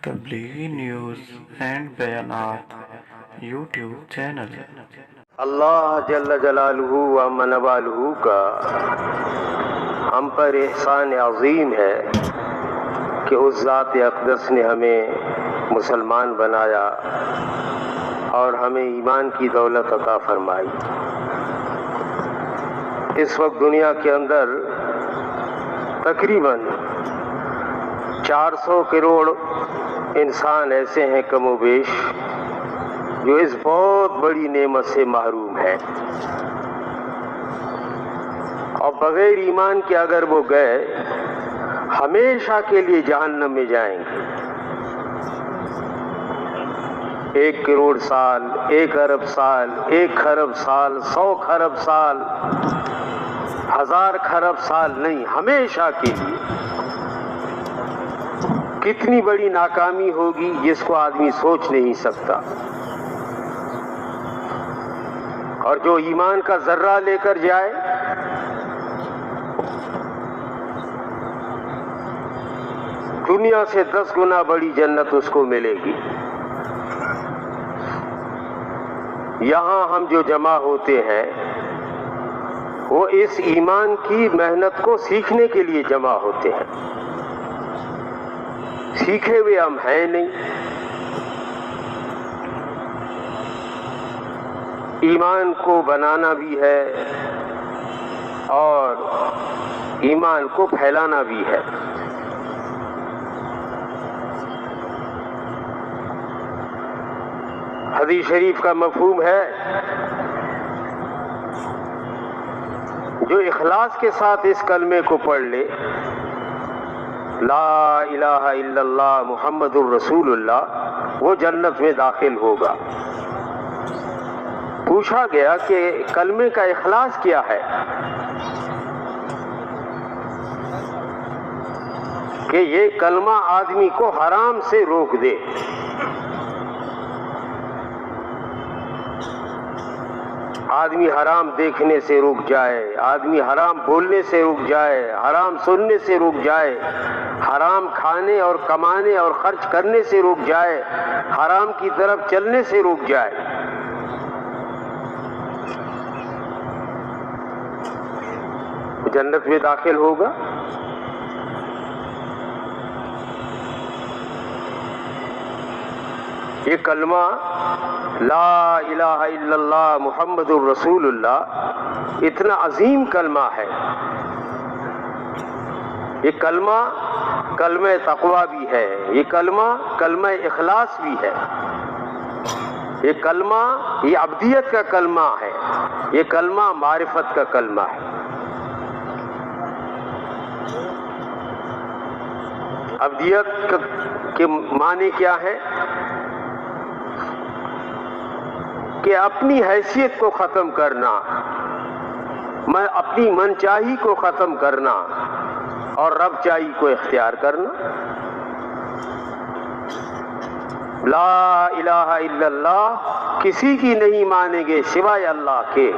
Tablighi news and بیانات YouTube channel. اللہ جل جلالہ و منوالہ کا ہم پر احسان عظیم ہے کہ اس ذات اقدس نے ہمیں مسلمان بنایا اور ہمیں ایمان کی دولت عطا فرمائی۔ اس وقت دنیا کے اندر تقریباً 400 کروڑ انسان ایسے ہیں کم و بیش جو اس بہت بڑی نعمت سے محروم ہیں، اور بغیر ایمان کے اگر وہ گئے ہمیشہ کے لیے جہنم میں جائیں گے۔ 1 کروڑ سال، 1 ارب سال، 1 خرب سال، 100 خرب سال، 1000 خرب سال نہیں، ہمیشہ کے لیے۔ کتنی بڑی ناکامی ہوگی جس کو آدمی سوچ نہیں سکتا۔ اور جو ایمان کا ذرہ لے کر جائے دنیا سے 10 گنا بڑی جنت اس کو ملے گی۔ یہاں ہم جو جمع ہوتے ہیں وہ اس ایمان کی محنت کو سیکھنے کے لیے جمع ہوتے ہیں۔ سیکھے ہوئے ہم ہیں نہیں۔ ایمان کو بنانا بھی ہے اور ایمان کو پھیلانا بھی ہے۔ حدیث شریف کا مفہوم ہے، جو اخلاص کے ساتھ اس کلمے کو پڑھ لے، لا الہ الا اللہ محمد الرسول اللہ، وہ جنت میں داخل ہوگا۔ پوچھا گیا کہ کلمے کا اخلاص کیا ہے؟ کہ یہ کلمہ آدمی کو حرام سے روک دے۔ آدمی حرام دیکھنے سے رک جائے، آدمی حرام بولنے سے رک جائے، حرام سننے سے رک جائے، حرام کھانے اور کمانے اور خرچ کرنے سے رک جائے، حرام کی طرف چلنے سے رک جائے۔ جنت میں داخل ہوگا۔ یہ کلمہ لا الہ الا اللہ محمد الرسول اللہ اتنا عظیم کلمہ ہے۔ یہ کلمہ کلمہ تقویٰ بھی ہے، یہ کلمہ کلمہ اخلاص بھی ہے، یہ کلمہ یہ عبدیت کا کلمہ ہے، یہ کلمہ معرفت کا کلمہ ہے۔ عبدیت کے معنی کیا ہے؟ کہ اپنی حیثیت کو ختم کرنا، میں اپنی من چاہی کو ختم کرنا اور رب چاہی کو اختیار کرنا۔ لا الہ الا اللہ کسی کی نہیں مانیں گے سوائے اللہ کے،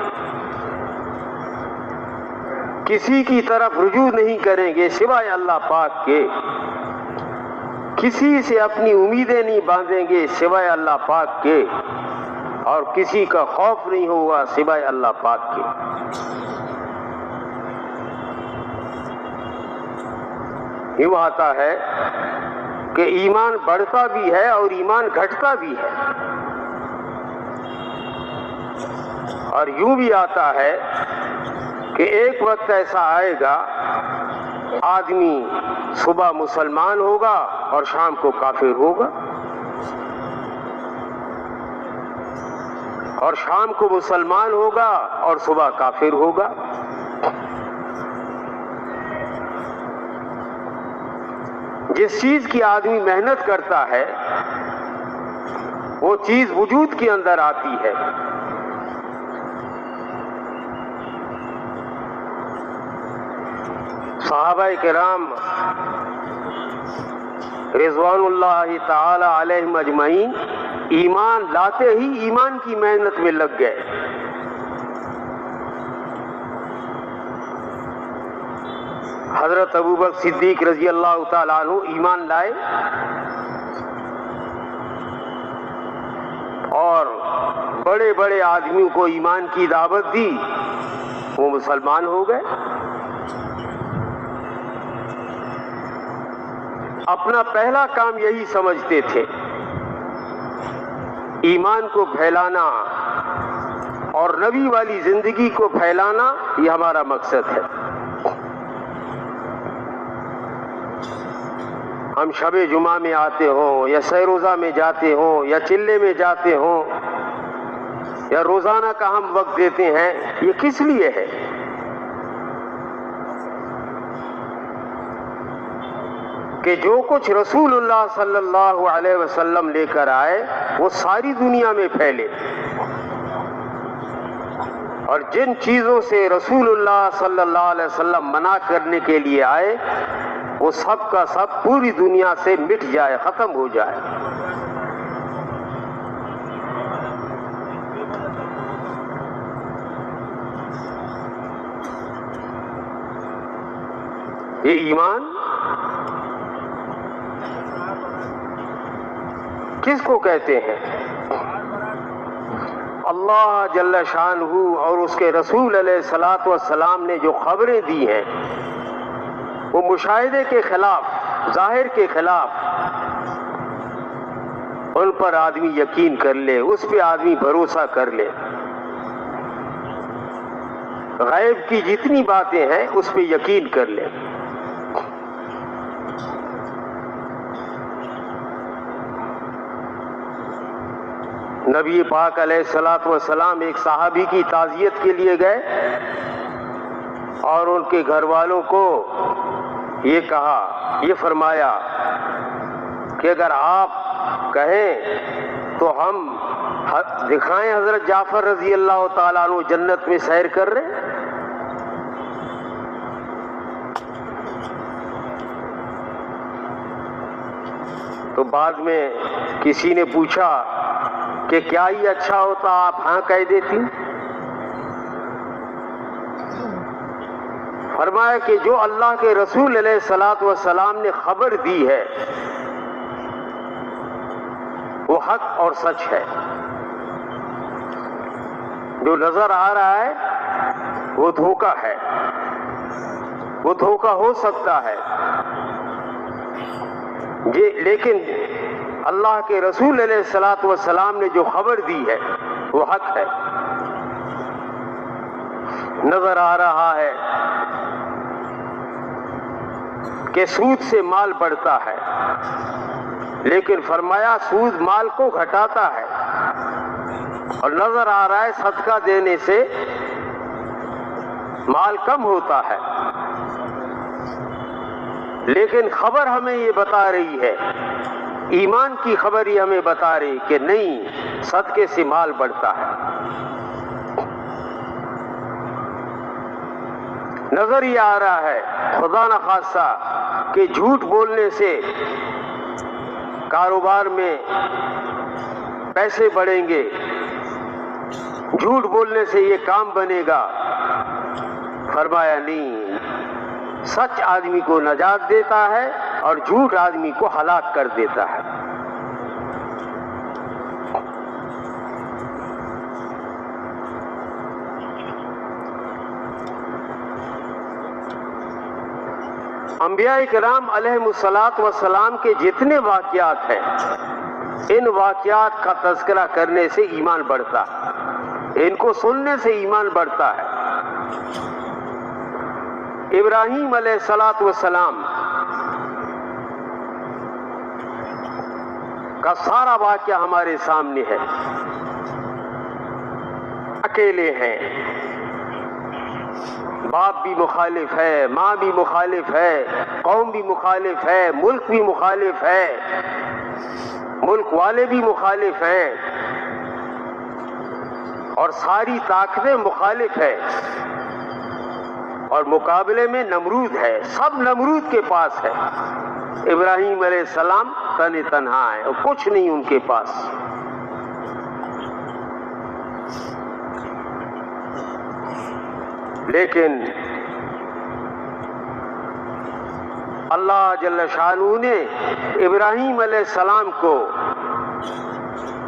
کسی کی طرف رجوع نہیں کریں گے سوائے اللہ پاک کے، کسی سے اپنی امیدیں نہیں باندھیں گے سوائے اللہ پاک کے، اور کسی کا خوف نہیں ہوگا سوائے اللہ پاک کے۔ یوں آتا ہے کہ ایمان بڑھتا بھی ہے اور ایمان گھٹتا بھی ہے، اور یوں بھی آتا ہے کہ ایک وقت ایسا آئے گا آدمی صبح مسلمان ہوگا اور شام کو کافر ہوگا، اور شام کو مسلمان ہوگا اور صبح کافر ہوگا۔ جس چیز کی آدمی محنت کرتا ہے وہ چیز وجود کے اندر آتی ہے۔ صحابہ کرام رضوان اللہ تعالی علیہم اجمعین ایمان لاتے ہی ایمان کی محنت میں لگ گئے۔ حضرت ابوبکر صدیق رضی اللہ تعالیٰ عنہ ایمان لائے بڑے بڑے آدمیوں کو ایمان کی دعوت دی، وہ مسلمان ہو گئے۔ اپنا پہلا کام یہی سمجھتے تھے، ایمان کو پھیلانا اور نبی والی زندگی کو پھیلانا، یہ ہمارا مقصد ہے۔ ہم شب جمعہ میں آتے ہوں یا سہ روزہ میں جاتے ہوں یا چلے میں جاتے ہوں یا روزانہ کا ہم وقت دیتے ہیں، یہ کس لیے ہے؟ کہ جو کچھ رسول اللہ صلی اللہ علیہ وسلم لے کر آئے وہ ساری دنیا میں پھیلے، اور جن چیزوں سے رسول اللہ صلی اللہ علیہ وسلم منع کرنے کے لیے آئے وہ سب کا سب پوری دنیا سے مٹ جائے، ختم ہو جائے۔ یہ ایمان کس کو کہتے ہیں؟ اللہ جل شانہ اور اس کے رسول علیہ الصلوۃ والسلام نے جو خبریں دی ہیں وہ مشاہدے کے خلاف، ظاہر کے خلاف، ان پر آدمی یقین کر لے، اس پہ آدمی بھروسہ کر لے۔ غیب کی جتنی باتیں ہیں اس پہ یقین کر لے۔ نبی پاک علیہ الصلوۃ والسلام ایک صحابی کی تعزیت کے لیے گئے اور ان کے گھر والوں کو یہ کہا، یہ فرمایا کہ اگر آپ کہیں تو ہم دکھائیں حضرت جعفر رضی اللہ تعالیٰ عنہ جنت میں سیر کر رہے۔ تو بعد میں کسی نے پوچھا کہ کیا یہ اچھا ہوتا آپ ہاں کہہ دیتی؟ فرمایا کہ جو اللہ کے رسول علیہ الصلوۃ والسلام نے خبر دی ہے وہ حق اور سچ ہے، جو نظر آ رہا ہے وہ دھوکہ ہے، وہ دھوکہ ہو سکتا ہے، لیکن اللہ کے رسول علیہ الصلوۃ والسلام نے جو خبر دی ہے وہ حق ہے۔ نظر آ رہا ہے کہ سود سے مال بڑھتا ہے، لیکن فرمایا سود مال کو گھٹاتا ہے، اور نظر آ رہا ہے صدقہ دینے سے مال کم ہوتا ہے، لیکن خبر ہمیں یہ بتا رہی ہے، ایمان کی خبر یہ ہمیں بتا رہی کہ نہیں، صدقے سے مال بڑھتا ہے۔ نظر یہ آ رہا ہے خدا نخواستہ کہ جھوٹ بولنے سے کاروبار میں پیسے بڑھیں گے، جھوٹ بولنے سے یہ کام بنے گا۔ فرمایا نہیں، سچ آدمی کو نجات دیتا ہے اور جھوٹ آدمی کو ہلاک کر دیتا ہے۔ انبیاء کرام علیہم الصلوۃ والسلام کے جتنے واقعات ہیں، ان واقعات کا تذکرہ کرنے سے ایمان بڑھتا ہے، ان کو سننے سے ایمان بڑھتا ہے۔ ابراہیم علیہ الصلوۃ والسلام کا سارا واقعہ ہمارے سامنے ہے۔ اکیلے ہیں، باپ بھی مخالف ہے، ماں بھی مخالف ہے، قوم بھی مخالف ہے، ملک بھی مخالف ہے، ملک والے بھی مخالف ہیں، اور ساری طاقتیں مخالف ہے، اور مقابلے میں نمرود ہے، سب نمرود کے پاس ہے۔ ابراہیم علیہ السلام تن تنہا ہے اور کچھ نہیں ان کے پاس۔ لیکن اللہ جل شانہ نے ابراہیم علیہ السلام کو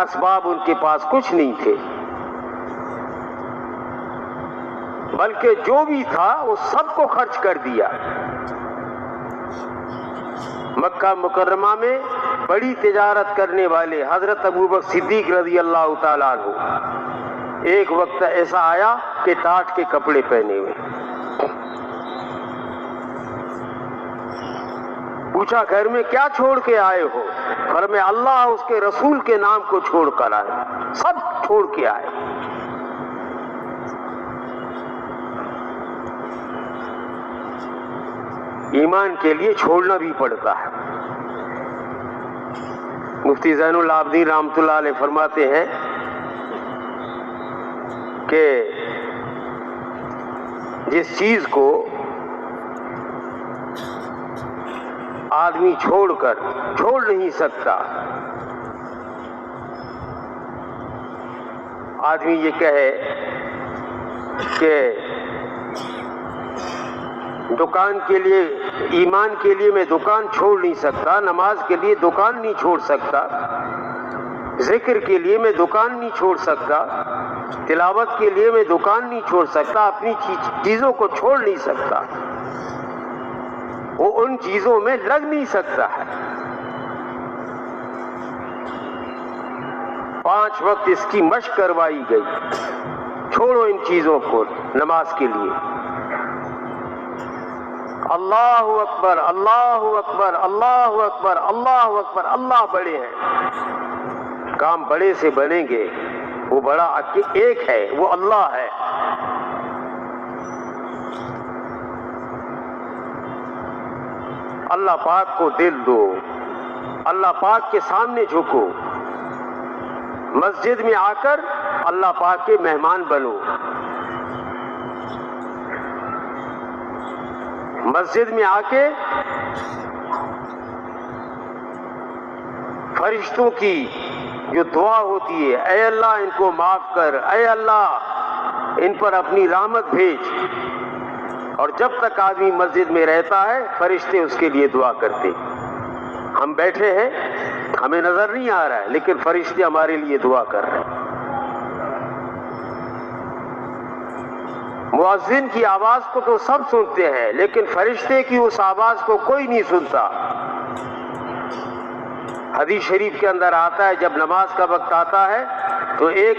اسباب ان کے پاس کچھ نہیں تھے، بلکہ جو بھی تھا وہ سب کو خرچ کر دیا۔ مکہ مکرمہ میں بڑی تجارت کرنے والے حضرت ابوبکر صدیق رضی اللہ تعالیٰ عنہ ایک وقت ایسا آیا کہ ٹاٹ کے کپڑے پہنے ہوئے، پوچھا گھر میں کیا چھوڑ کے آئے ہو؟ فرمایا اللہ اس کے رسول کے نام کو چھوڑ کر آئے، سب چھوڑ کے آئے۔ ایمان کے لیے چھوڑنا بھی پڑتا ہے۔ مفتی زین العابدین رحمۃ اللہ علیہ فرماتے ہیں کہ جس چیز کو آدمی چھوڑ نہیں سکتا، آدمی یہ کہے کہ دکان کے لیے، ایمان کے لیے میں دکان چھوڑ نہیں سکتا، نماز کے لیے دکان نہیں چھوڑ سکتا، ذکر کے لیے میں دکان نہیں چھوڑ سکتا، تلاوت کے لیے میں دکان نہیں چھوڑ سکتا، اپنی چیزوں کو چھوڑ نہیں سکتا، وہ ان چیزوں میں لگ نہیں سکتا ہے۔ 5 وقت اس کی مشق کروائی گئی، چھوڑو ان چیزوں کو نماز کے لیے۔ اللہ اکبر اللہ اکبر اللہ اکبر اللہ اکبر، اللہ بڑے ہیں، کام بڑے سے بنیں گے، وہ بڑا ایک ہے، وہ اللہ ہے۔ اللہ پاک کو دل دو، اللہ پاک کے سامنے جھکو، مسجد میں آ کر اللہ پاک کے مہمان بنو، مسجد میں آ کے فرشتوں کی جو دعا ہوتی ہے، اے اللہ ان کو معاف کر، اے اللہ ان پر اپنی رحمت بھیج، اور جب تک آدمی مسجد میں رہتا ہے فرشتے اس کے لیے دعا کرتے۔ ہم بیٹھے ہیں، ہمیں نظر نہیں آ رہا ہے، لیکن فرشتے ہمارے لیے دعا کر رہے ہیں۔ مؤذن کی آواز کو تو سب سنتے ہیں، لیکن فرشتے کی اس آواز کو کوئی نہیں سنتا۔ حدیث شریف کے اندر آتا ہے جب نماز کا وقت آتا ہے تو ایک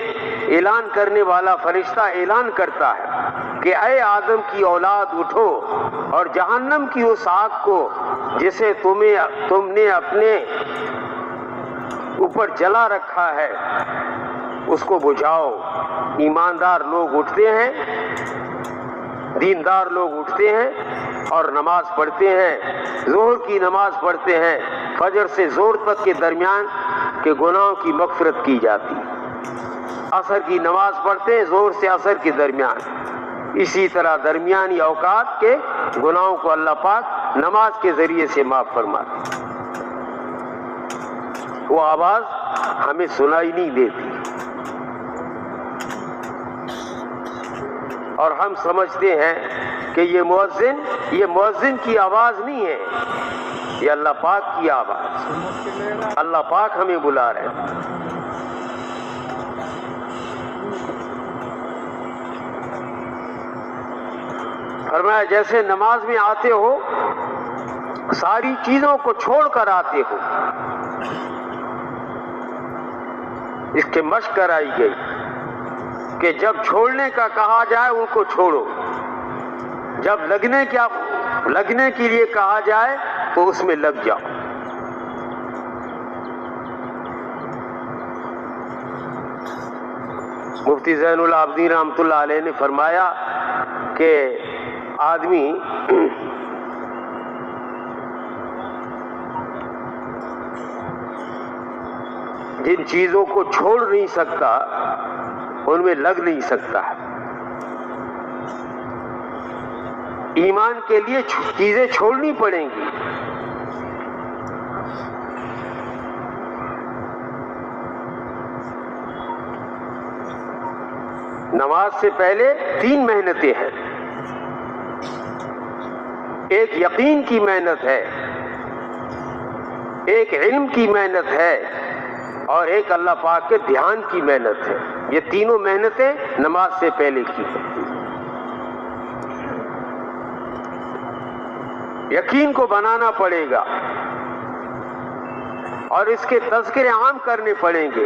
اعلان کرنے والا فرشتہ اعلان کرتا ہے کہ اے آدم کی اولاد اٹھو اور جہنم کی اس آگ کو جسے تم نے اپنے اوپر جلا رکھا ہے اس کو بجھاؤ۔ ایماندار لوگ اٹھتے ہیں، دیندار لوگ اٹھتے ہیں اور نماز پڑھتے ہیں، ظہر کی نماز پڑھتے ہیں، فجر سے زور تک کے درمیان کے گناہوں کی مغفرت کی جاتی، عصر کی نماز پڑھتے ہیں ظہر سے عصر کے درمیان، اسی طرح درمیانی اوقات کے گناہوں کو اللہ پاک نماز کے ذریعے سے معاف فرماتے۔ وہ آواز ہمیں سنائی نہیں دیتی اور ہم سمجھتے ہیں کہ یہ مؤذن کی آواز نہیں ہے، یہ اللہ پاک کی آواز، اللہ پاک ہمیں بلا رہے ہیں۔ فرمایا جیسے نماز میں آتے ہو ساری چیزوں کو چھوڑ کر آتے ہو، اس کے مشق کرائی گئی کہ جب چھوڑنے کا کہا جائے ان کو چھوڑو، جب لگنے کے لیے کہا جائے تو اس میں لگ جاؤ۔ مفتی زین العابدین رحمۃ اللہ علیہ نے فرمایا کہ آدمی جن چیزوں کو چھوڑ نہیں سکتا ان میں لگ نہیں سکتا ہے۔ ایمان کے لیے چیزیں چھوڑنی پڑیں گی۔ نماز سے پہلے 3 محنتیں ہیں، ایک یقین کی محنت ہے، ایک علم کی محنت ہے، اور ایک اللہ پاک کے دھیان کی محنت ہے. یہ تینوں محنتیں نماز سے پہلے کی ہیں. یقین کو بنانا پڑے گا اور اس کے تذکرے عام کرنے پڑیں گے.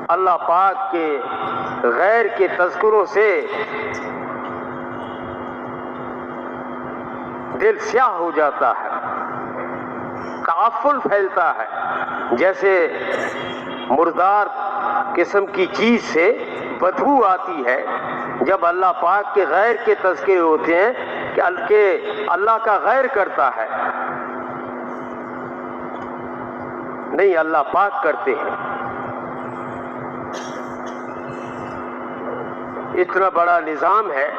اللہ پاک کے غیر کے تذکروں سے دل سیاہ ہو جاتا ہے، تعفن پھیلتا ہے. جیسے مردار قسم کی چیز سے بدبو آتی ہے جب اللہ پاک کے غیر کے تذکرے ہوتے ہیں کہ اللہ کا غیر کرتا ہے. نہیں، اللہ پاک کرتے ہیں. اتنا بڑا نظام ہے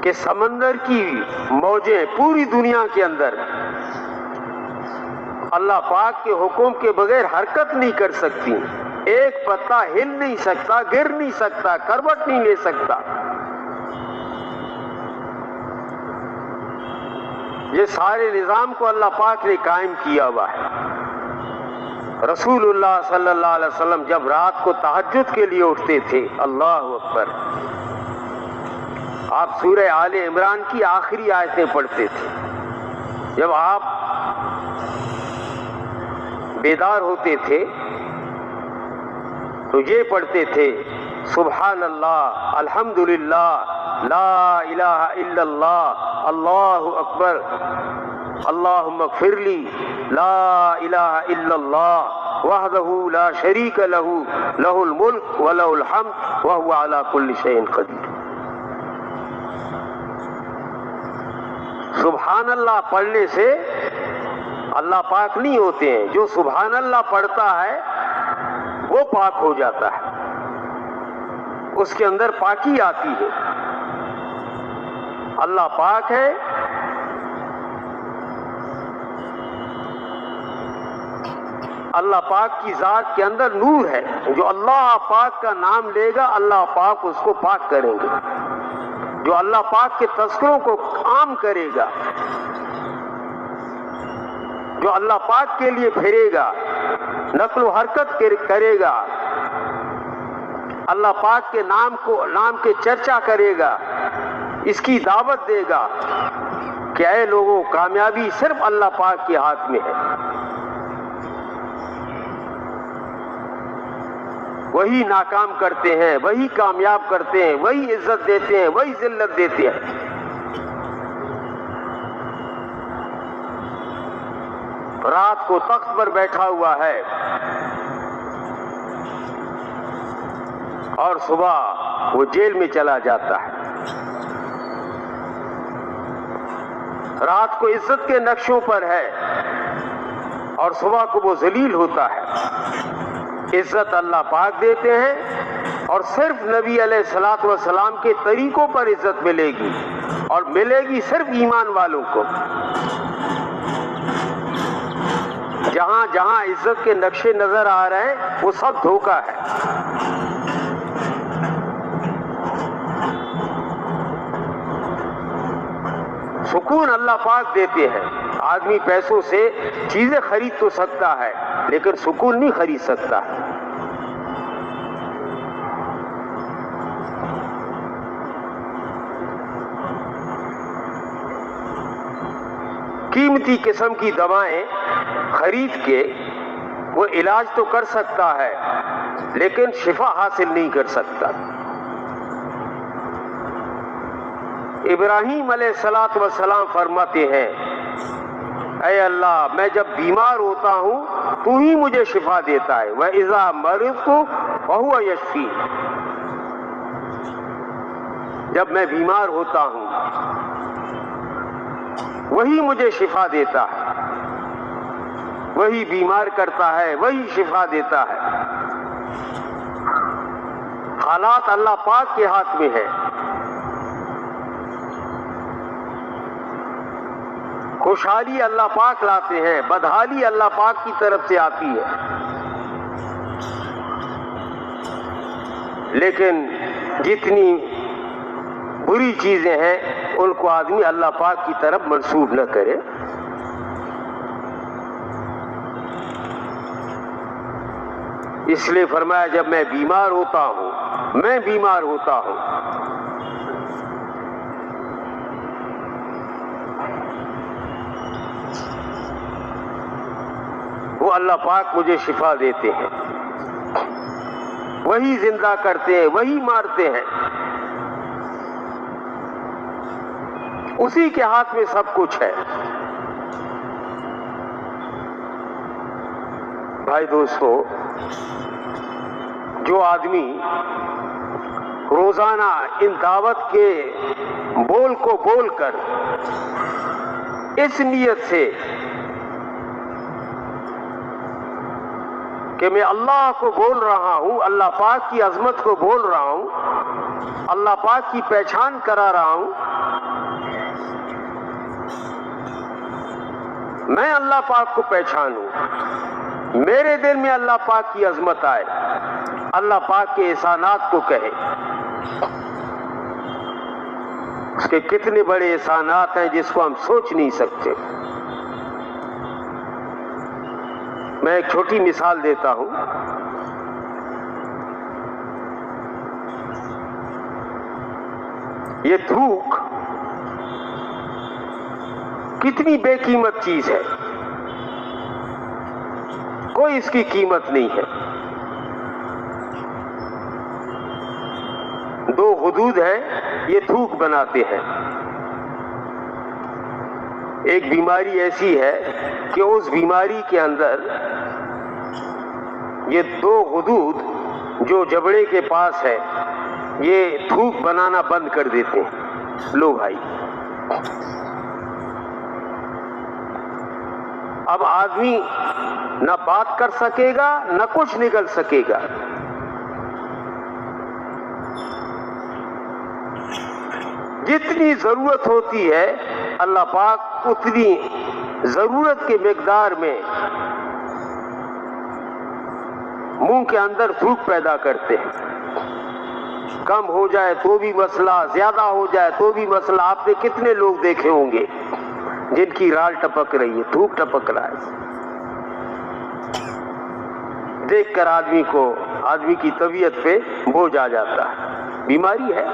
کہ سمندر کی موجیں پوری دنیا کے اندر اللہ پاک کے حکم کے بغیر حرکت نہیں کر سکتی. ایک پتا ہل نہیں سکتا، گر نہیں سکتا، کروٹ نہیں لے سکتا. یہ سارے نظام کو اللہ پاک نے قائم کیا ہوا ہے. رسول اللہ صلی اللہ علیہ وسلم جب رات کو تہجد کے لیے اٹھتے تھے، اللہ اکبر، آپ سورہ آل عمران کی آخری آیتیں پڑھتے تھے. جب آپ بیدار ہوتے تھے تو یہ پڑھتے تھے: سبحان اللہ، الحمدللہ، لا الہ الا اللہ، اللہ اکبر، اللہم اغفر لی، لا الہ الا اللہ وحدہ لا شریک لہ، لہ الملک ولہ الحمد وہو علی کل شیء قدیر. سبحان اللہ پڑھنے سے اللہ پاک نہیں ہوتے ہیں. جو سبحان اللہ پڑھتا ہے وہ پاک ہو جاتا ہے، اس کے اندر پاکی آتی ہے. اللہ پاک ہے، اللہ پاک کی ذات کے اندر نور ہے. جو اللہ پاک کا نام لے گا اللہ پاک اس کو پاک کریں گے. جو اللہ پاک کے تذکروں کو عام کرے گا، جو اللہ پاک کے لیے پھرے گا، نقل و حرکت کرے گا، اللہ پاک کے نام کے چرچا کرے گا، اس کی دعوت دے گا کہ اے لوگوں، کامیابی صرف اللہ پاک کے ہاتھ میں ہے. وہی ناکام کرتے ہیں، وہی کامیاب کرتے ہیں، وہی عزت دیتے ہیں، وہی ذلت دیتے ہیں. رات کو تخت پر بیٹھا ہوا ہے اور صبح وہ جیل میں چلا جاتا ہے. رات کو عزت کے نقشوں پر ہے اور صبح کو وہ ذلیل ہوتا ہے. عزت اللہ پاک دیتے ہیں اور صرف نبی علیہ الصلوۃ والسلام کے طریقوں پر عزت ملے گی، اور ملے گی صرف ایمان والوں کو. جہاں جہاں عزت کے نقشے نظر آ رہے ہیں وہ سب دھوکہ ہے. سکون اللہ پاک دیتے ہیں. آدمی پیسوں سے چیزیں خرید تو سکتا ہے لیکن سکون نہیں خرید سکتا. قیمتی قسم کی دوائیں خرید کے وہ علاج تو کر سکتا ہے لیکن شفا حاصل نہیں کر سکتا. ابراہیم علیہ الصلوۃ والسلام فرماتے ہیں: اے اللہ، میں جب بیمار ہوتا ہوں تو ہی مجھے شفا دیتا ہے. وَإِذَا مَرِضْتُ فَهُوَ يَشْفِينِ. جب میں بیمار ہوتا ہوں وہی مجھے شفا دیتا ہے، وہی بیمار کرتا ہے، وہی شفا دیتا ہے. حالات اللہ پاک کے ہاتھ میں ہے. خوشحالی اللہ پاک لاتے ہیں، بدحالی اللہ پاک کی طرف سے آتی ہے. لیکن جتنی بری چیزیں ہیں ان کو آدمی اللہ پاک کی طرف منسوب نہ کرے۔ اس لیے فرمایا جب میں بیمار ہوتا ہوں وہ اللہ پاک مجھے شفا دیتے ہیں، وہی زندہ کرتے ہیں، وہی مارتے ہیں، اسی کے ہاتھ میں سب کچھ ہے۔ بھائی دوستو، جو آدمی روزانہ ان دعوت کے بول کو بول کر اس نیت سے کہ میں اللہ کو بول رہا ہوں، اللہ پاک کی عظمت کو بول رہا ہوں، اللہ پاک کی پہچان کرا رہا ہوں، میں اللہ پاک کو پہچانوں، میرے دل میں اللہ پاک کی عظمت آئے، اللہ پاک کے احسانات کو کہے، اس کے کتنے بڑے احسانات ہیں جس کو ہم سوچ نہیں سکتے۔ میں ایک چھوٹی مثال دیتا ہوں۔ یہ تھوک کتنی بے قیمت چیز ہے، کوئی اس کی قیمت نہیں ہے۔ دو حدود ہیں، یہ تھوک بناتے ہیں۔ ایک بیماری ایسی ہے کہ اس بیماری کے اندر یہ دو حدود جو جبڑے کے پاس ہے یہ تھوک بنانا بند کر دیتے ہیں۔ لو بھائی، اب آدمی نہ بات کر سکے گا نہ کچھ نکل سکے گا۔ جتنی ضرورت ہوتی ہے اللہ پاک اتنی ضرورت کے مقدار میں منہ کے اندر تھوک پیدا کرتے ہیں۔ کم ہو جائے تو بھی مسئلہ، زیادہ ہو جائے تو بھی مسئلہ۔ آپ نے کتنے لوگ دیکھے ہوں گے جن کی رال ٹپک رہی ہے، تھوک ٹپک رہا ہے، دیکھ کر آدمی کی طبیعت پہ بوجھ آ جاتا ہے۔ بیماری ہے،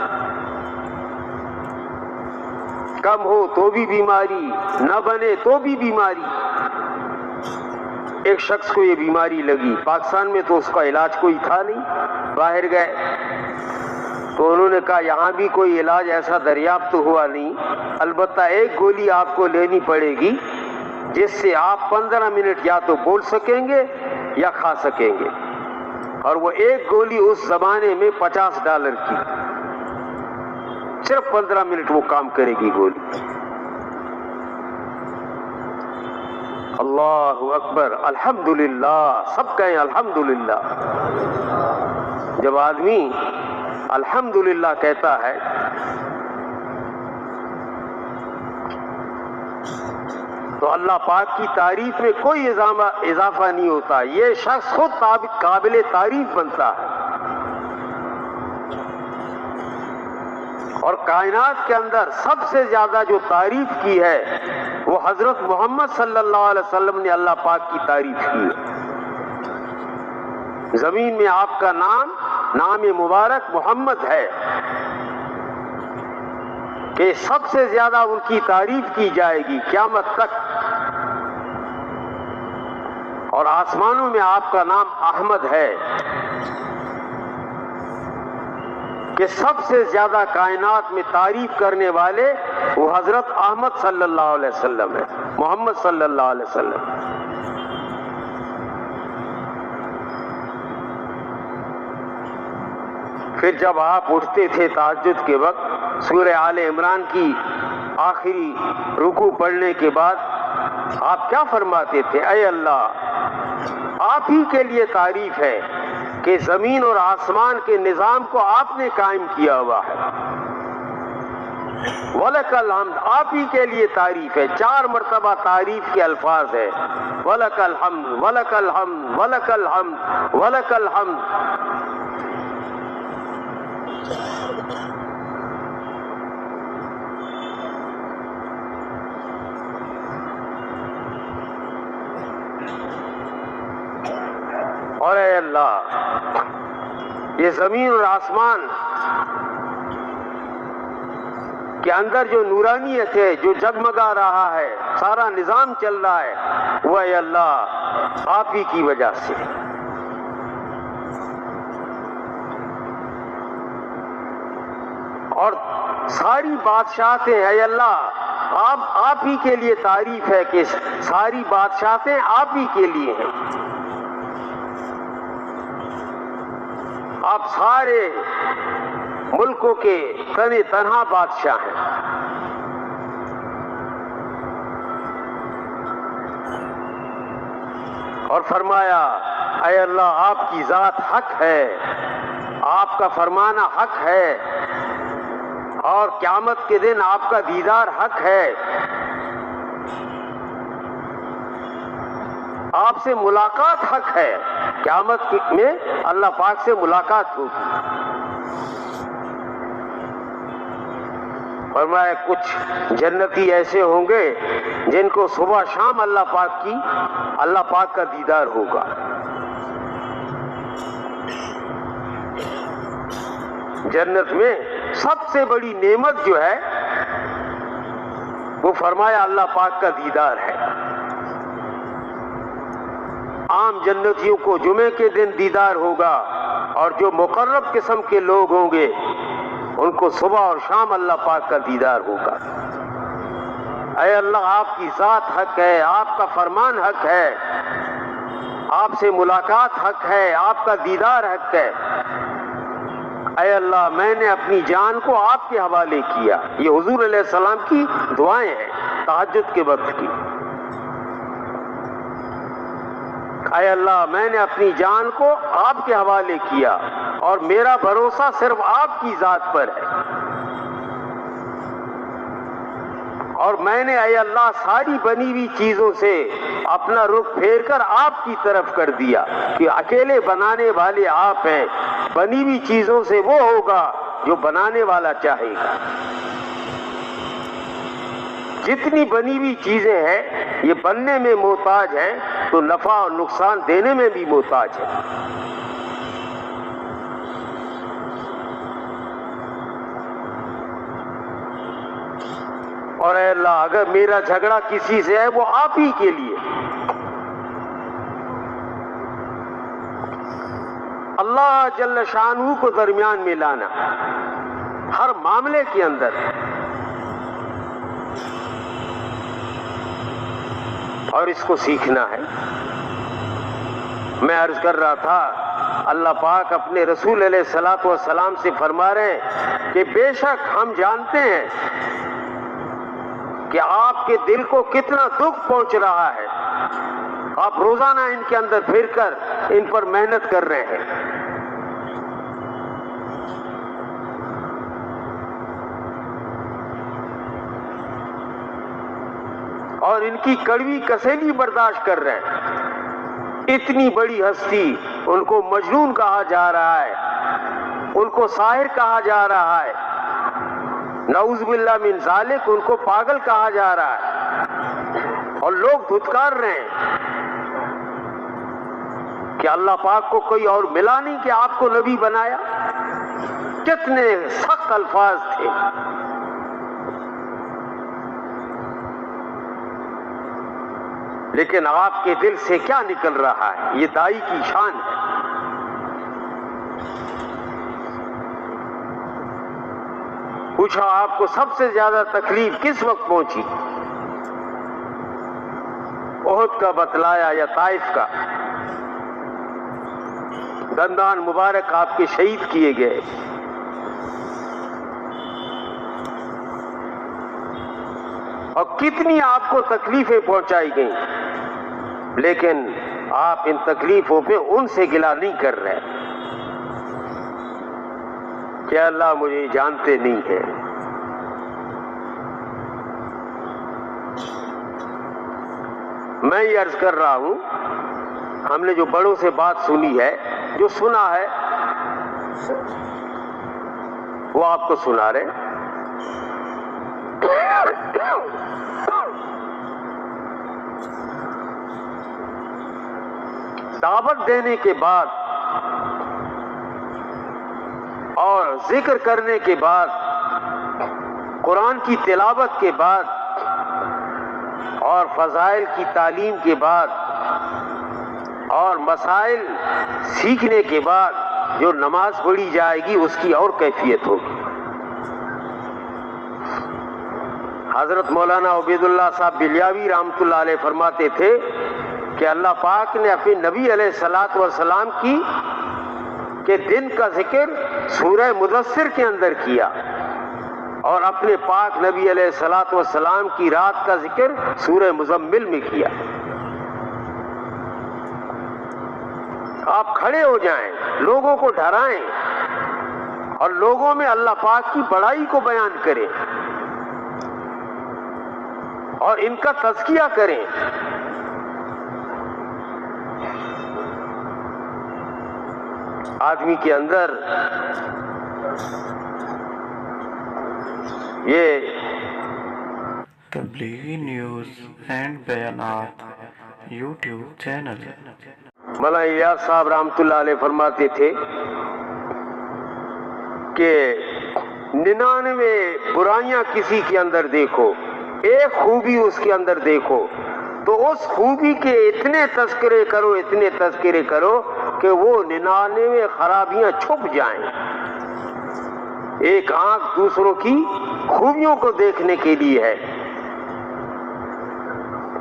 کم ہو تو بھی بیماری، نہ بنے تو بھی بیماری۔ ایک شخص کو یہ بیماری لگی، پاکستان میں تو اس کا علاج کوئی تھا نہیں، باہر گئے تو انہوں نے کہا یہاں بھی کوئی علاج ایسا دریافت ہوا نہیں، البتہ ایک گولی آپ کو لینی پڑے گی جس سے آپ 15 منٹ یا تو بول سکیں گے یا کھا سکیں گے، اور وہ ایک گولی اس زمانے میں $50 کی، صرف 15 منٹ وہ کام کرے گی گولی۔ اللہ اکبر، الحمدللہ، سب کہیں الحمدللہ۔ جب آدمی الحمدللہ کہتا ہے تو اللہ پاک کی تعریف میں کوئی اضافہ نہیں ہوتا، یہ شخص خود قابل تعریف بنتا ہے۔ اور کائنات کے اندر سب سے زیادہ جو تعریف کی ہے وہ حضرت محمد صلی اللہ علیہ وسلم نے اللہ پاک کی تعریف کی ہے۔ زمین میں آپ کا نام مبارک محمد ہے کہ سب سے زیادہ ان کی تعریف کی جائے گی قیامت تک، اور آسمانوں میں آپ کا نام احمد ہے کہ سب سے زیادہ کائنات میں تعریف کرنے والے وہ حضرت احمد صلی اللہ علیہ وسلم ہے، محمد صلی اللہ علیہ وسلم۔ پھر جب آپ اٹھتے تھے تہجد کے وقت، سورہ آل عمران کی آخری رکوع پڑھنے کے بعد آپ کیا فرماتے تھے؟ اے اللہ، آپ ہی کے لیے تعریف ہے کہ زمین اور آسمان کے نظام کو آپ نے قائم کیا ہوا ہے، وَلَكَ الْحَمْدُ، آپ ہی کے لیے تعریف ہے۔ 4 مرتبہ تعریف کے الفاظ ہے، وَلَكَ الْحَمْدُ وَلَكَ الْحَمْدُ وَلَكَ الْحَمْدُ وَلَكَ الْحَمْدُ۔ یہ زمین اور آسمان کے اندر جو نورانیت ہے، جو جگمگا رہا ہے، سارا نظام چل رہا ہے، وہ اے اللہ آپ ہی کی وجہ سے۔ اور ساری بادشاہتیں اے اللہ آپ ہی کے لیے تعریف ہے کہ ساری بادشاہتیں آپ ہی کے لیے ہیں۔ آپ سارے ملکوں کے تنہا بادشاہ ہیں۔ اور فرمایا اے اللہ آپ کی ذات حق ہے، آپ کا فرمانا حق ہے، اور قیامت کے دن آپ کا دیدار حق ہے، آپ سے ملاقات حق ہے، قیامت میں اللہ پاک سے ملاقات ہوگی۔ فرمایا کچھ جنتی ایسے ہوں گے جن کو صبح شام اللہ پاک کا دیدار ہوگا۔ جنت میں سب سے بڑی نعمت جو ہے وہ فرمایا اللہ پاک کا دیدار ہے۔ عام جنتیوں کو جمعے کے دن دیدار ہوگا، اور جو مقرب قسم کے لوگ ہوں گے ان کو صبح اور شام اللہ پاک کا دیدار ہوگا۔ اے اللہ آپ کی ذات حق ہے، آپ کا فرمان حق ہے، آپ سے ملاقات حق ہے، آپ کا دیدار حق ہے۔ اے اللہ میں نے اپنی جان کو آپ کے حوالے کیا۔ یہ حضور علیہ السلام کی دعائیں ہیں تہجد کے وقت کی۔ اے اللہ میں نے اپنی جان کو آپ کے حوالے کیا، اور میرا بھروسہ صرف آپ کی ذات پر ہے، اور میں نے اے اللہ ساری بنی ہوئی چیزوں سے اپنا رخ پھیر کر آپ کی طرف کر دیا، کہ اکیلے بنانے والے آپ ہیں، بنی ہوئی چیزوں سے وہ ہوگا جو بنانے والا چاہے گا۔ جتنی بنی ہوئی چیزیں ہیں یہ بننے میں محتاج ہیں، تو نفع اور نقصان دینے میں بھی محتاج ہے۔ اور اے اللہ اگر میرا جھگڑا کسی سے ہے وہ آپ ہی کے لیے۔ اللہ جل شانہ کو درمیان میں لانا ہر معاملے کے اندر، اور اس کو سیکھنا ہے۔ میں عرض کر رہا تھا اللہ پاک اپنے رسول علیہ الصلوۃ والسلام سے فرما رہے ہیں کہ بے شک ہم جانتے ہیں کہ آپ کے دل کو کتنا دکھ پہنچ رہا ہے، آپ روزانہ ان کے اندر پھر کر ان پر محنت کر رہے ہیں۔ اور ان کی کڑوی کسیلی برداشت کر رہے ہیں۔ اتنی بڑی ہستی، ان کو مجنون کہا جا رہا ہے، ان کو ساحر کہا جا رہا ہے، نعوذ باللہ من ذالک ان کو پاگل کہا جا رہا ہے، اور لوگ دھتکار رہے ہیں کہ اللہ پاک کو کوئی اور ملا نہیں کہ آپ کو نبی بنایا۔ کتنے سخت الفاظ تھے۔ لیکن آپ کے دل سے کیا نکل رہا ہے، یہ دائی کی شان ہے۔ پوچھا آپ کو سب سے زیادہ تکلیف کس وقت پہنچی؟ احد کا بتلایا یا طائف کا؟ دندان مبارک آپ کے شہید کیے گئے۔ اور کتنی آپ کو تکلیفیں پہنچائی گئیں، لیکن آپ ان تکلیفوں پہ ان سے گلہ نہیں کر رہے کہ اللہ مجھے جانتے نہیں ہیں۔ میں یہ عرض کر رہا ہوں، ہم نے جو بڑوں سے بات سنی ہے، جو سنا ہے وہ آپ کو سنا رہے۔ دعوت دینے کے بعد اور ذکر کرنے کے بعد، قرآن کی تلاوت کے بعد اور فضائل کی تعلیم کے بعد اور مسائل سیکھنے کے بعد جو نماز پڑھی جائے گی اس کی اور کیفیت ہوگی۔ حضرت مولانا عبید اللہ صاحب بلیاوی رحمۃ اللہ علیہ فرماتے تھے کہ اللہ پاک نے اپنے نبی علیہ الصلوۃ والسلام کی کہ دن کا ذکر سورہ مدثر کے اندر کیا، اور اپنے پاک نبی علیہ الصلوۃ والسلام کی رات کا ذکر سورہ مزمل میں کیا۔ آپ کھڑے ہو جائیں، لوگوں کو ڈرائیں اور لوگوں میں اللہ پاک کی بڑائی کو بیان کریں اور ان کا تزکیہ کریں۔ آدمی کے اندر یہ تبلیغی نیوز اینڈ بیانات یوٹیوب چینل۔ مولانا الیاس صاحب رحمۃ اللہ علیہ فرماتے تھے کہ 99 برائیاں کسی کے اندر دیکھو، ایک خوبی اس کے اندر دیکھو، تو اس خوبی کے اتنے تذکرے کرو، اتنے تذکرے کرو کہ وہ 99 خرابیاں چھپ جائیں۔ ایک آنکھ دوسروں کی خوبیوں کو دیکھنے کے لیے ہے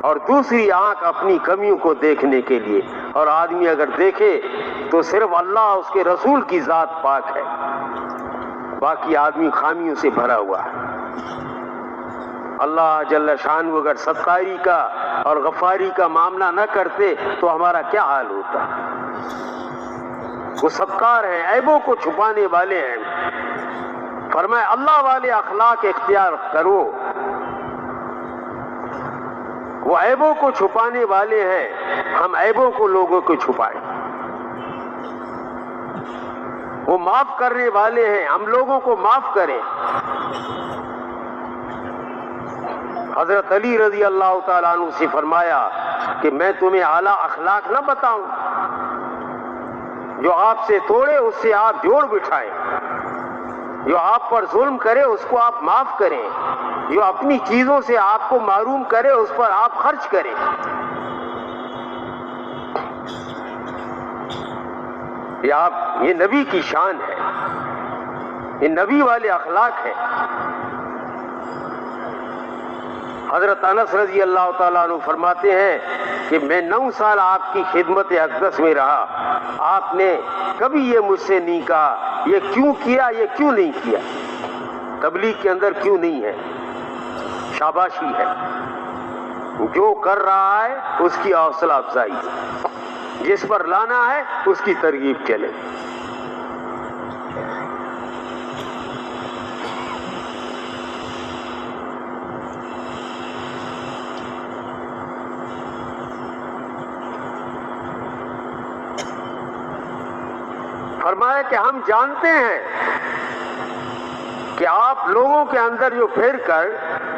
اور دوسری آنکھ اپنی کمیوں کو دیکھنے کے لیے، اور آدمی اگر دیکھے تو صرف اللہ اس کے رسول کی ذات پاک ہے، باقی آدمی خامیوں سے بھرا ہوا ہے۔ اللہ جل شانہ اگر ستاری کا اور غفاری کا معاملہ نہ کرتے تو ہمارا کیا حال ہوتا؟ وہ ستار ہیں، عیبوں کو چھپانے والے ہیں۔ فرمائے اللہ والے اخلاق اختیار کرو، وہ عیبوں کو چھپانے والے ہیں، ہم عیبوں کو لوگوں کو چھپائیں۔ وہ معاف کرنے والے ہیں، ہم لوگوں کو معاف کریں۔ حضرت علی رضی اللہ تعالیٰ عنہ سے فرمایا کہ میں تمہیں اعلیٰ اخلاق نہ بتاؤں؟ جو آپ سے توڑے اس سے آپ جوڑ بٹھائیں، جو آپ پر ظلم کرے اس کو آپ معاف کریں، جو اپنی چیزوں سے آپ کو محروم کرے اس پر آپ خرچ کریں۔ یہ نبی کی شان ہے، یہ نبی والے اخلاق ہے۔ حضرت انس رضی اللہ تعالیٰ عنہ فرماتے ہیں کہ میں 9 سال آپ کی خدمت اقدس میں رہا، آپ نے کبھی یہ مجھ سے نہیں کہا یہ کیوں کیا، یہ کیوں نہیں کیا، تبلیغ کے اندر کیوں نہیں ہے۔ شاباشی ہے، جو کر رہا ہے اس کی حوصلہ افزائی، جس پر لانا ہے اس کی ترغیب چلے۔ فرمایا کہ ہم جانتے ہیں کہ آپ لوگوں کے اندر جو پھر کر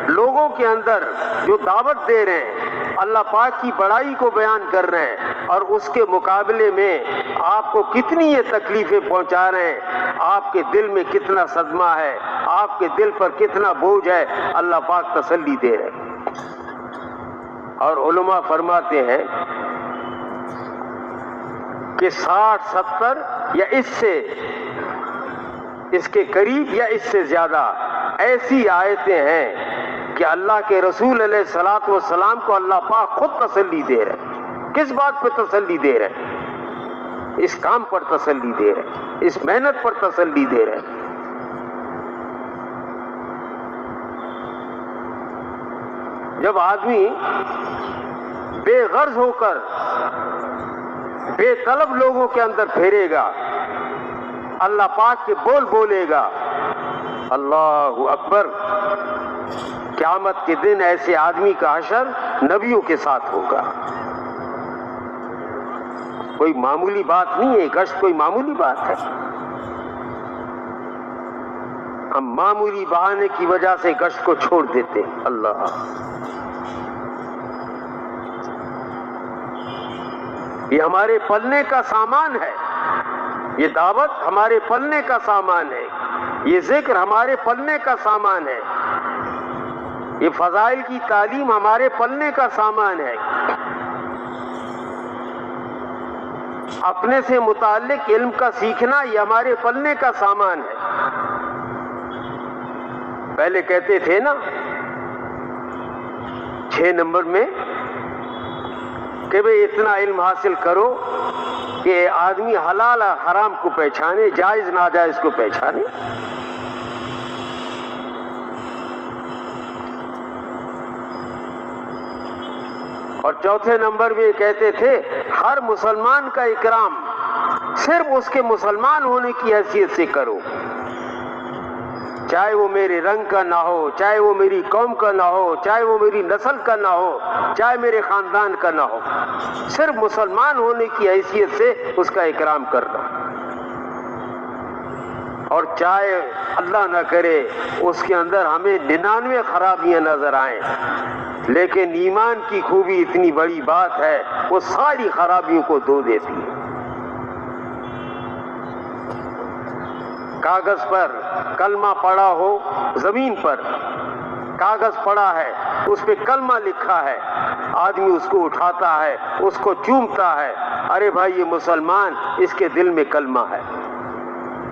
لوگوں کے اندر جو دعوت دے رہے ہیں، اللہ پاک کی بڑائی کو بیان کر رہے ہیں، اور اس کے مقابلے میں آپ کو کتنی یہ تکلیفیں پہنچا رہے ہیں، آپ کے دل میں کتنا صدمہ ہے، آپ کے دل پر کتنا بوجھ ہے، اللہ پاک تسلی دے رہے ہیں۔ اور علماء فرماتے ہیں کہ 60-70 یا اس کے قریب یا اس سے زیادہ ایسی آیتیں ہیں کہ اللہ کے رسول علیہ الصلوۃ والسلام کو اللہ پاک خود تسلی دے رہے ہیں۔ کس بات پہ تسلی دے رہے ہیں؟ اس کام پر تسلی دے رہے ہیں، اس محنت پر تسلی دے رہے ہیں۔ جب آدمی بے غرض ہو کر بے طلب لوگوں کے اندر پھیرے گا، اللہ پاک کے بول بولے گا، اللہ اکبر، قیامت کے دن ایسے آدمی کا حشر نبیوں کے ساتھ ہوگا۔ کوئی معمولی بات نہیں ہے، گشت کوئی معمولی بات ہے۔ ہم معمولی بہانے کی وجہ سے گشت کو چھوڑ دیتے ہیں۔ اللہ، یہ ہمارے پلنے کا سامان ہے، یہ دعوت ہمارے پلنے کا سامان ہے، یہ ذکر ہمارے پلنے کا سامان ہے، یہ فضائل کی تعلیم ہمارے پلنے کا سامان ہے، اپنے سے متعلق علم کا سیکھنا یہ ہمارے پلنے کا سامان ہے۔ پہلے کہتے تھے نا 6 نمبر میں کہ بھئی اتنا علم حاصل کرو کہ آدمی حلال حرام کو پہچانے، جائز ناجائز کو پہچانے۔ اور چوتھے نمبر میں کہتے تھے ہر مسلمان کا اکرام صرف اس کے مسلمان ہونے کی حیثیت سے کرو، چاہے وہ میرے رنگ کا نہ ہو، چاہے وہ میری قوم کا نہ ہو، چاہے وہ میری نسل کا نہ ہو، چاہے میرے خاندان کا نہ ہو، صرف مسلمان ہونے کی حیثیت سے اس کا اکرام کرنا۔ اور چاہے اللہ نہ کرے اس کے اندر ہمیں 99 خرابیاں نظر آئیں، لیکن ایمان کی خوبی اتنی بڑی بات ہے وہ ساری خرابیوں کو دھو دیتی ہے۔ کاغذ پر کلمہ پڑا ہو، زمین پر کاغذ پڑا ہے، اس پہ کلمہ لکھا ہے، آدمی اس کو اٹھاتا ہے، اس کو چومتا ہے، ارے بھائی یہ مسلمان، اس کے دل میں کلمہ ہے،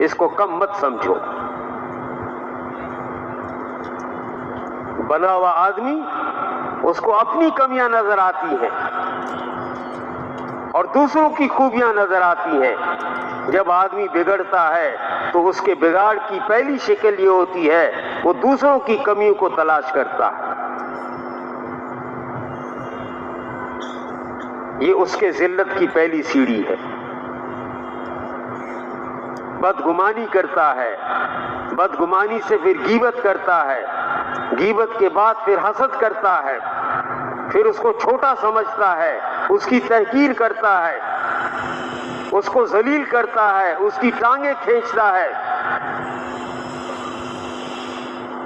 اس کو کم مت سمجھو۔ بنا ہوا آدمی اس کو اپنی کمیاں نظر آتی ہیں اور دوسروں کی خوبیاں نظر آتی ہیں۔ جب آدمی بگڑتا ہے تو اس کے بگاڑ کی پہلی شکل یہ ہوتی ہے وہ دوسروں کی کمیوں کو تلاش کرتا ہے، یہ اس کے ذلت کی پہلی سیڑھی ہے۔ بدگمانی کرتا ہے، بدگمانی سے پھر غیبت کرتا ہے، غیبت کے بعد پھر حسد کرتا ہے، پھر اس کو چھوٹا سمجھتا ہے، اس کی تحقیر کرتا ہے، اس کو ذلیل کرتا ہے، اس کی ٹانگیں کھینچتا ہے۔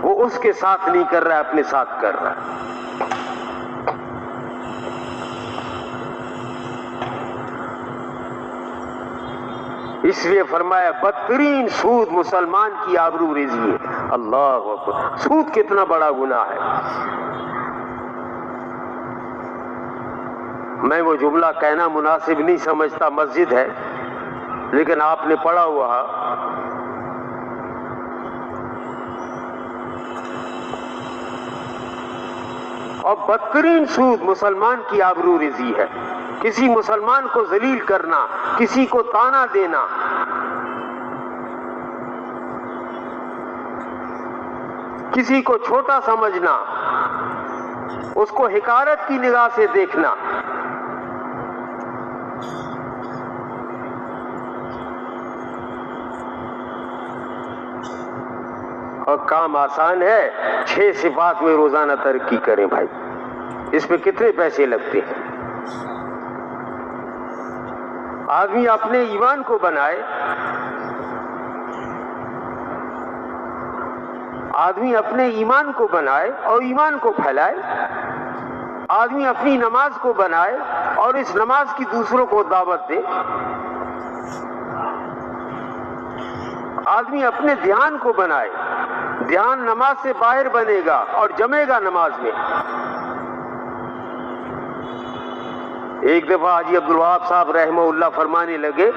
وہ اس کے ساتھ نہیں کر رہا ہے، اپنے ساتھ کر رہا ہے۔ اس لیے فرمایا بدترین سود مسلمان کی آبرو ریزی ہے۔ اللہ اکبر، سود کتنا بڑا گناہ ہے۔ میں وہ جملہ کہنا مناسب نہیں سمجھتا، مسجد ہے، لیکن آپ نے پڑھا ہوا اور بدترین سود مسلمان کی آبرو ریزی ہے۔ کسی مسلمان کو ذلیل کرنا، کسی کو طعنہ دینا، کسی کو چھوٹا سمجھنا، اس کو حقارت کی نگاہ سے دیکھنا، اور کام آسان ہے۔ 6 صفات میں روزانہ ترقی کریں بھائی، اس میں کتنے پیسے لگتے ہیں؟ آدمی اپنے ایمان کو بنائے، آدمی اپنے ایمان کو بنائے اور ایمان کو پھیلائے، آدمی اپنی نماز کو بنائے اور اس نماز کی دوسروں کو دعوت دے، آدمی اپنے دھیان کو بنائے، دھیان نماز سے باہر بنے گا اور جمے گا نماز میں۔ ایک دفعہ حاجی عبدالوہاب صاحب رحمہ اللہ فرمانے لگے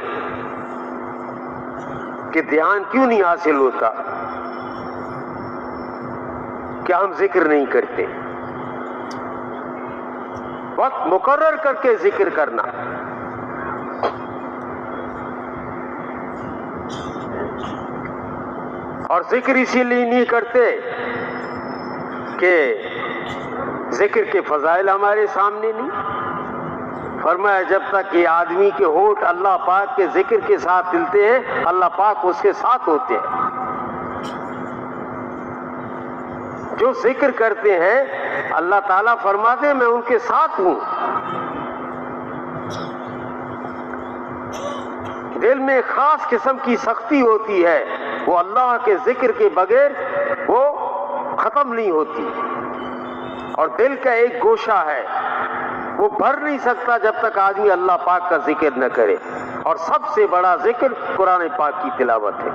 کہ دھیان کیوں نہیں حاصل ہوتا، کیا ہم ذکر نہیں کرتے؟ وقت مقرر کر کے ذکر کرنا۔ اور ذکر اسی لیے نہیں کرتے کہ ذکر کے فضائل ہمارے سامنے نہیں۔ فرمایا جب تک یہ آدمی کے ہونٹ اللہ پاک کے ذکر کے ساتھ ملتے ہیں، اللہ پاک اس کے ساتھ ہوتے ہیں۔ جو ذکر کرتے ہیں اللہ تعالیٰ فرماتے ہیں میں ان کے ساتھ ہوں۔ دل میں خاص قسم کی سختی ہوتی ہے، وہ اللہ کے ذکر کے بغیر وہ ختم نہیں ہوتی، اور دل کا ایک گوشہ ہے وہ بھر نہیں سکتا جب تک آدمی اللہ پاک کا ذکر نہ کرے۔ اور سب سے بڑا ذکر قرآن پاک کی تلاوت ہے.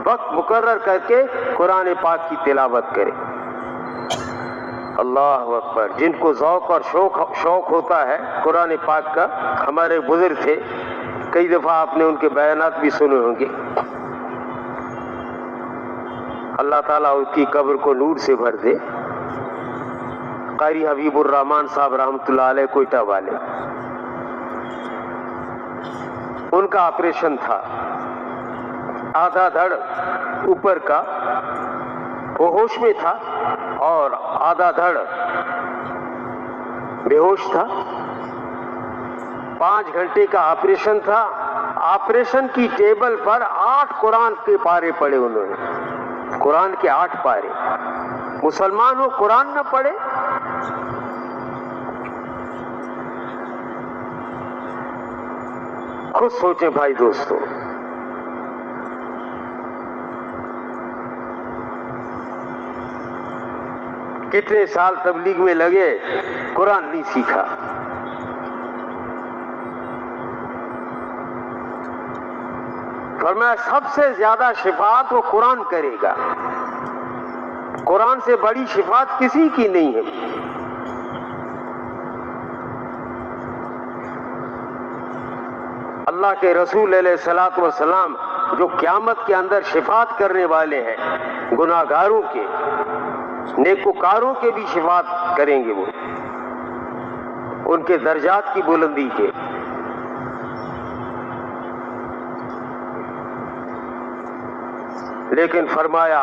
وقت مقرر کر کے قرآن پاک کی تلاوت کرے. اللہ اکبر. جن کو ذوق اور شوق ہوتا ہے قرآن پاک کا، ہمارے بزرگ تھے، کئی دفعہ آپ نے ان کے بیانات بھی سنے ہوں گے. اللہ تعالیٰ اس کی قبر کو نور سے بھر دے. قاری حبیب الرحمان صاحب رحمۃ اللہ علیہ کوئٹہ والے، ان کا آپریشن تھا. آدھا دھڑ اوپر کا وہ ہوش میں تھا اور آدھا دھڑ بے ہوش تھا. 5 گھنٹے کا آپریشن تھا. آپریشن کی ٹیبل پر 8 قرآن کے پارے پڑھے انہوں نے. قرآن کے 8 پارے. مسلمان ہو قرآن نہ پڑھے؟ خود سوچیں بھائی دوستو. کتنے سال تبلیغ میں لگے، قرآن نہیں سیکھا. فرمایا سب سے زیادہ شفاعت وہ قرآن کرے گا. قرآن سے بڑی شفاعت کسی کی نہیں ہے. اللہ کے رسول علیہ الصلوۃ والسلام جو قیامت کے اندر شفاعت کرنے والے ہیں، گناہگاروں کے، نیکوکاروں کے بھی شفاعت کریں گے. وہ ان کے درجات کی بلندی کے. لیکن فرمایا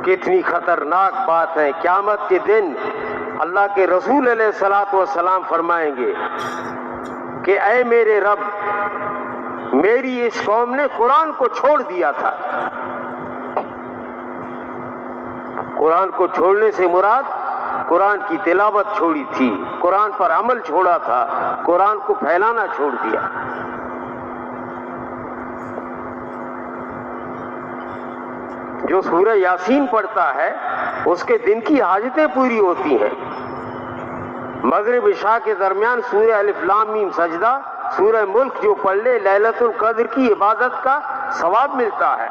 کتنی خطرناک بات ہے. قیامت کے دن اللہ کے رسول علیہ الصلوۃ والسلام فرمائیں گے کہ اے میرے رب، میری اس قوم نے قرآن کو چھوڑ دیا تھا. قرآن کو چھوڑنے سے مراد قرآن کی تلاوت چھوڑی تھی، قرآن پر عمل چھوڑا تھا، قرآن کو پھیلانا چھوڑ دیا. جو سورہ یاسین پڑھتا ہے اس کے دن کی حاجتیں پوری ہوتی ہیں. مغرب عشاء کے درمیان سورہ الف لام میم سجدہ، سورہ ملک جو پڑھ لے لیلۃ القدر کی عبادت کا ثواب ملتا ہے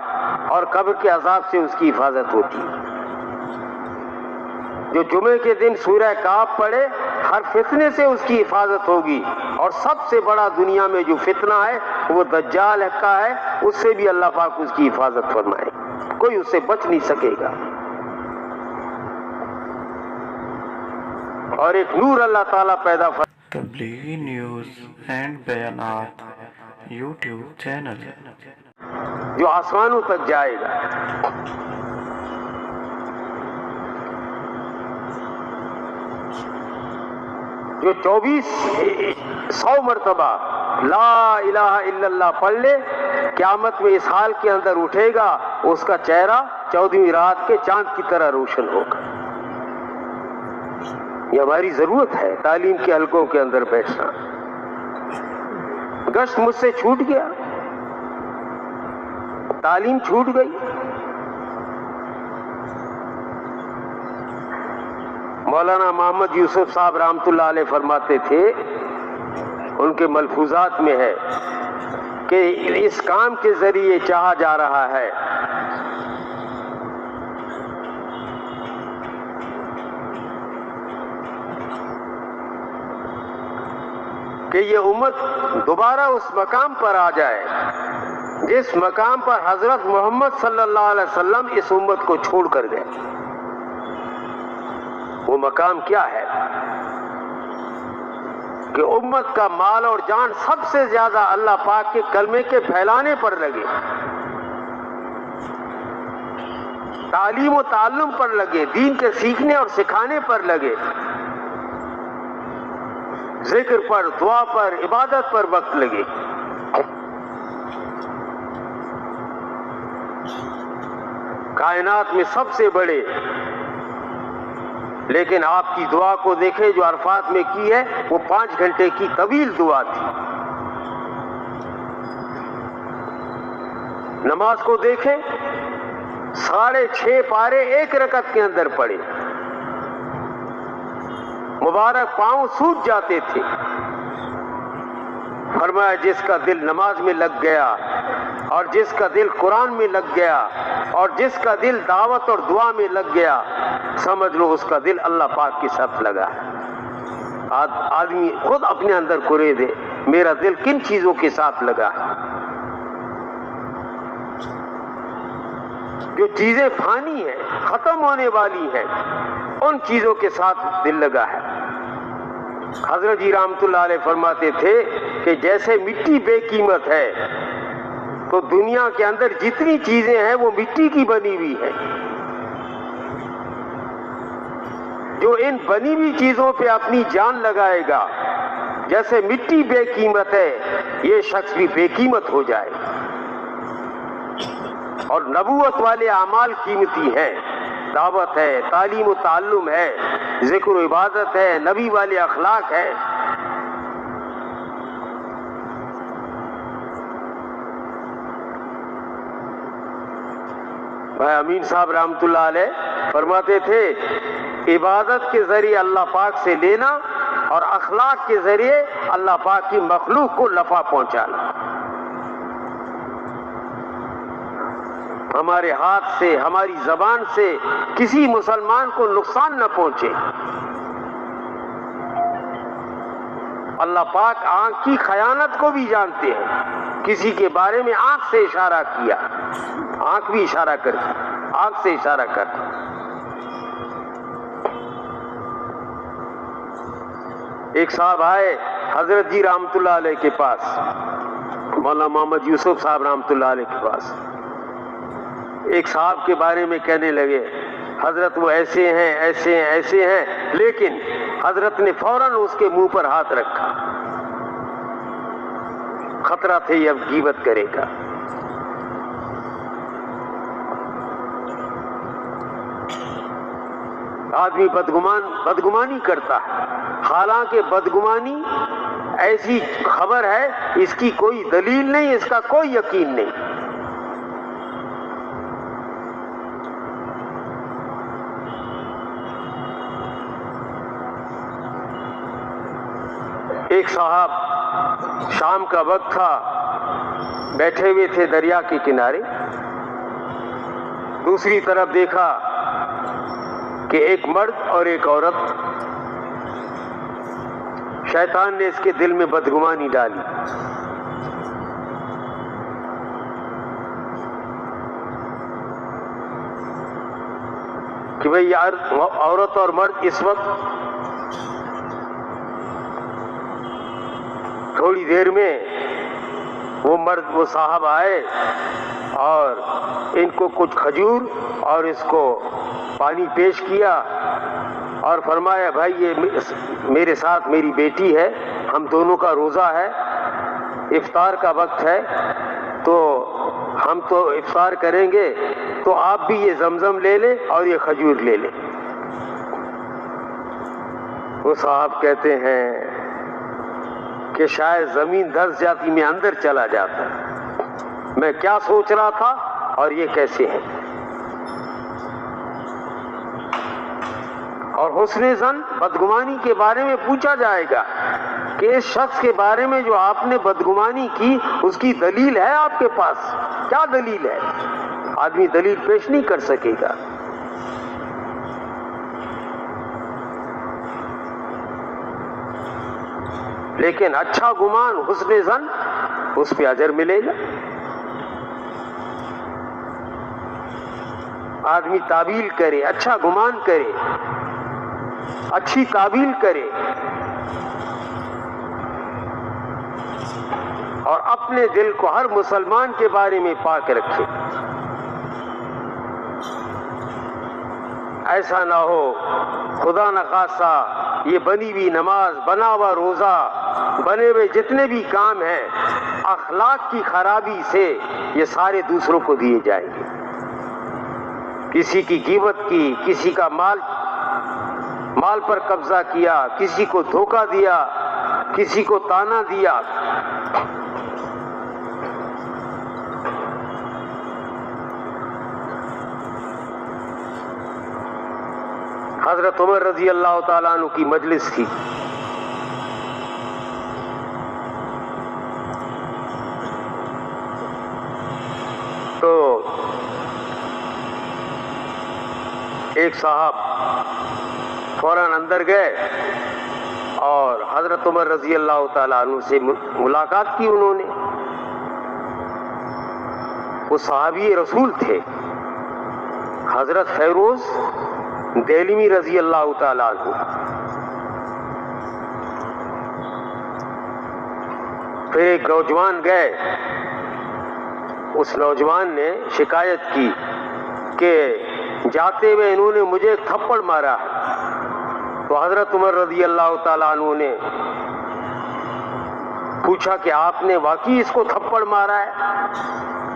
اور قبر کے عذاب سے اس کی حفاظت ہوتی ہے. جو جمعے کے دن سورہ کاف پڑھے ہر فتنے سے اس کی حفاظت ہوگی. اور سب سے بڑا دنیا میں جو فتنہ ہے وہ دجال کا ہے، اس سے بھی اللہ پاک اس کی حفاظت فرمائے. کوئی اس سے بچ نہیں سکے گا. اور ایک نور اللہ تعالیٰ پیدا تبلیغی نیوز اینڈ بیانات یوٹیوب چینل جو آسمانوں تک جائے گا. جو 2400 مرتبہ لا الہ الا اللہ پڑھ لے، قیامت میں اس حال کے اندر اٹھے گا، اس کا چہرہ 14ویں رات کے چاند کی طرح روشن ہوگا. یہ ہماری ضرورت ہے تعلیم کے حلقوں کے اندر بیٹھنا. گشت مجھ سے چھوٹ گیا، تعلیم چھوٹ گئی. مولانا محمد یوسف صاحب رحمۃ اللہ علیہ فرماتے تھے، ان کے ملفوظات میں ہے کہ اس کام کے ذریعے چاہا جا رہا ہے کہ یہ امت دوبارہ اس مقام پر آ جائے جس مقام پر حضرت محمد صلی اللہ علیہ وسلم اس امت کو چھوڑ کر گئے. وہ مقام کیا ہے کہ امت کا مال اور جان سب سے زیادہ اللہ پاک کے کلمے کے پھیلانے پر لگے، تعلیم و تعلم پر لگے، دین کے سیکھنے اور سکھانے پر لگے، ذکر پر، دعا پر، عبادت پر وقت لگے. کائنات میں سب سے بڑے، لیکن آپ کی دعا کو دیکھیں جو عرفات میں کی ہے، وہ 5 گھنٹے کی طویل دعا تھی. نماز کو دیکھیں 6.5 پارے ایک رکعت کے اندر پڑے، مبارک پاؤں سوج جاتے تھے. فرمایا جس کا دل نماز میں لگ گیا اور جس کا دل قرآن میں لگ گیا اور جس کا دل دعوت اور دعا میں لگ گیا، سمجھ لو اس کا دل اللہ پاک کی ساتھ لگا ہے۔ آدمی خود اپنے اندر کرے دے، میرا دل کن چیزوں کے ساتھ لگا ہے؟ جو چیزیں فانی ہیں، ختم ہونے والی ہیں، ان چیزوں کے ساتھ دل لگا ہے۔ حضرت جی رحمت اللہ علیہ فرماتے تھے کہ جیسے مٹی بے قیمت ہے تو دنیا کے اندر جتنی چیزیں ہیں وہ مٹی کی بنی ہوئی ہیں۔ جو ان بنی ہوئی چیزوں پہ اپنی جان لگائے گا، جیسے مٹی بے قیمت ہے، یہ شخص بھی بے قیمت ہو جائے گا۔ اور نبوت والے اعمال قیمتی ہیں، دعوت ہے، تعلیم و تعلم ہے، ذکر و عبادت ہے، نبی والے اخلاق ہے۔ بھائی امین صاحب رحمت اللہ علیہ فرماتے تھے عبادت کے ذریعے اللہ پاک سے لینا اور اخلاق کے ذریعے اللہ پاک کی مخلوق کو نفع پہنچانا۔ ہمارے ہاتھ سے، ہماری زبان سے کسی مسلمان کو نقصان نہ پہنچے۔ اللہ پاک آنکھ کی خیانت کو بھی جانتے ہیں۔ کسی کے بارے میں آنکھ سے اشارہ کیا، آنکھ بھی اشارہ کرتی، آنکھ سے اشارہ کرتی۔ ایک صاحب آئے حضرت جی رحمت اللہ علیہ کے پاس، مولانا محمد یوسف صاحب رحمت اللہ علیہ کے پاس۔ ایک صاحب کے بارے میں کہنے لگے حضرت وہ ایسے ہیں، ایسے ہیں، ایسے ہیں، لیکن حضرت نے فوراً اس کے منہ پر ہاتھ رکھا، خطرہ تھے یہ اب غیبت کرے گا۔ آدمی بدگمانی کرتا ہے، حالانکہ بدگمانی ایسی خبر ہے اس کی کوئی دلیل نہیں، اس کا کوئی یقین نہیں۔ ایک صاحب شام کا وقت تھا، بیٹھے ہوئے تھے دریا کے کنارے، دوسری طرف دیکھا کہ ایک مرد اور ایک عورت، شیطان نے اس کے دل میں بدگمانی ڈالی۔ کہ بھئی یار عورت اور مرد اس وقت تھوڑی دیر میں وہ صاحب آئے اور ان کو کچھ کھجور اور اس کو پانی پیش کیا اور فرمایا بھائی یہ میرے ساتھ میری بیٹی ہے، ہم دونوں کا روزہ ہے، افطار کا وقت ہے، تو ہم تو افطار کریں گے، تو آپ بھی یہ زمزم لے لیں اور یہ کھجور لے لیں۔ وہ صاحب کہتے ہیں کہ شاید زمین دھس جاتی، میں اندر چلا جاتا، میں کیا سوچ رہا تھا اور یہ کیسے ہے۔ اور حسن ظن بدگمانی کے بارے میں پوچھا جائے گا کہ اس شخص کے بارے میں جو آپ نے بدگمانی کی اس کی دلیل ہے آپ کے پاس؟ کیا دلیل ہے؟ آدمی دلیل پیش نہیں کر سکے گا۔ لیکن اچھا گمان، حسن ظن، اس پہ اجر ملے گا۔ آدمی تعبیل کرے، اچھا گمان کرے، اچھی تعبیل کرے اور اپنے دل کو ہر مسلمان کے بارے میں پاک رکھے۔ ایسا نہ ہو خدا نخواستہ یہ بنی ہوئی نماز، بنا ہوا روزہ، بنے ہوئے جتنے بھی کام ہیں، اخلاق کی خرابی سے یہ سارے دوسروں کو دیے جائیں گے۔ کسی کی غیبت کی، کسی کا مال پر قبضہ کیا، کسی کو دھوکہ دیا، کسی کو تانا دیا۔ حضرت عمر رضی اللہ تعالیٰ عنہ کی مجلس تھی، ایک صاحب فوراً اندر گئے اور حضرت عمر رضی اللہ تعالیٰ عنہ سے ملاقات کی انہوں نے. وہ صحابی رسول تھے حضرت فیروز دہلوی رضی اللہ تعالیٰ عنہ. پھر ایک نوجوان گئے، اس نوجوان نے شکایت کی کہ جاتے ہوئے انہوں نے مجھے ایک تھپڑ مارا ہے. تو حضرت عمر رضی اللہ تعالیٰ عنہ نے پوچھا کہ آپ نے واقعی اس کو تھپڑ مارا ہے؟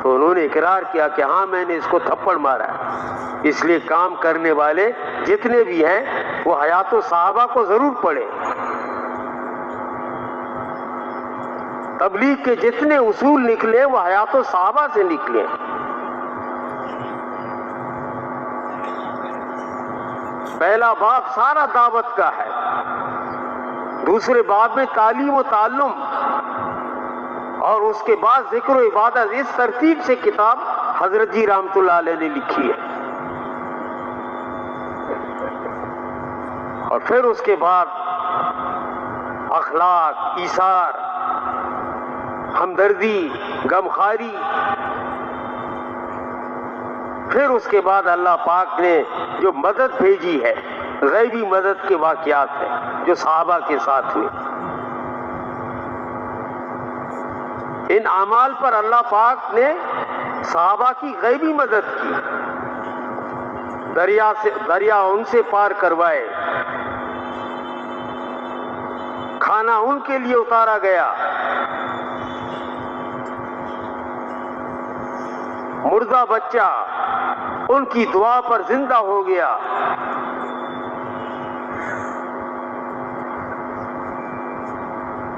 تو انہوں نے اقرار کیا کہ ہاں میں نے اس کو تھپڑ مارا ہے. اس لیے کام کرنے والے جتنے بھی ہیں وہ حیات صحابہ کو ضرور پڑھیں. تبلیغ کے جتنے اصول نکلے وہ حیات صحابہ سے نکلے. پہلا باب سارا دعوت کا ہے، دوسرے باب میں تعلیم و تعلم، اور اس کے بعد ذکر و عبادت. اس ترتیب سے کتاب حضرت جی رحمۃ اللہ علیہ نے لکھی ہے. اور پھر اس کے بعد اخلاق، ایثار، ہمدردی، غمخواری. پھر اس کے بعد اللہ پاک نے جو مدد بھیجی ہے، غیبی مدد کے واقعات ہیں جو صحابہ کے ساتھ ہوئے. ان اعمال پر اللہ پاک نے صحابہ کی غیبی مدد کی. دریا ان سے پار کروائے، کھانا ان کے لیے اتارا گیا، مردہ بچہ ان کی دعا پر زندہ ہو گیا.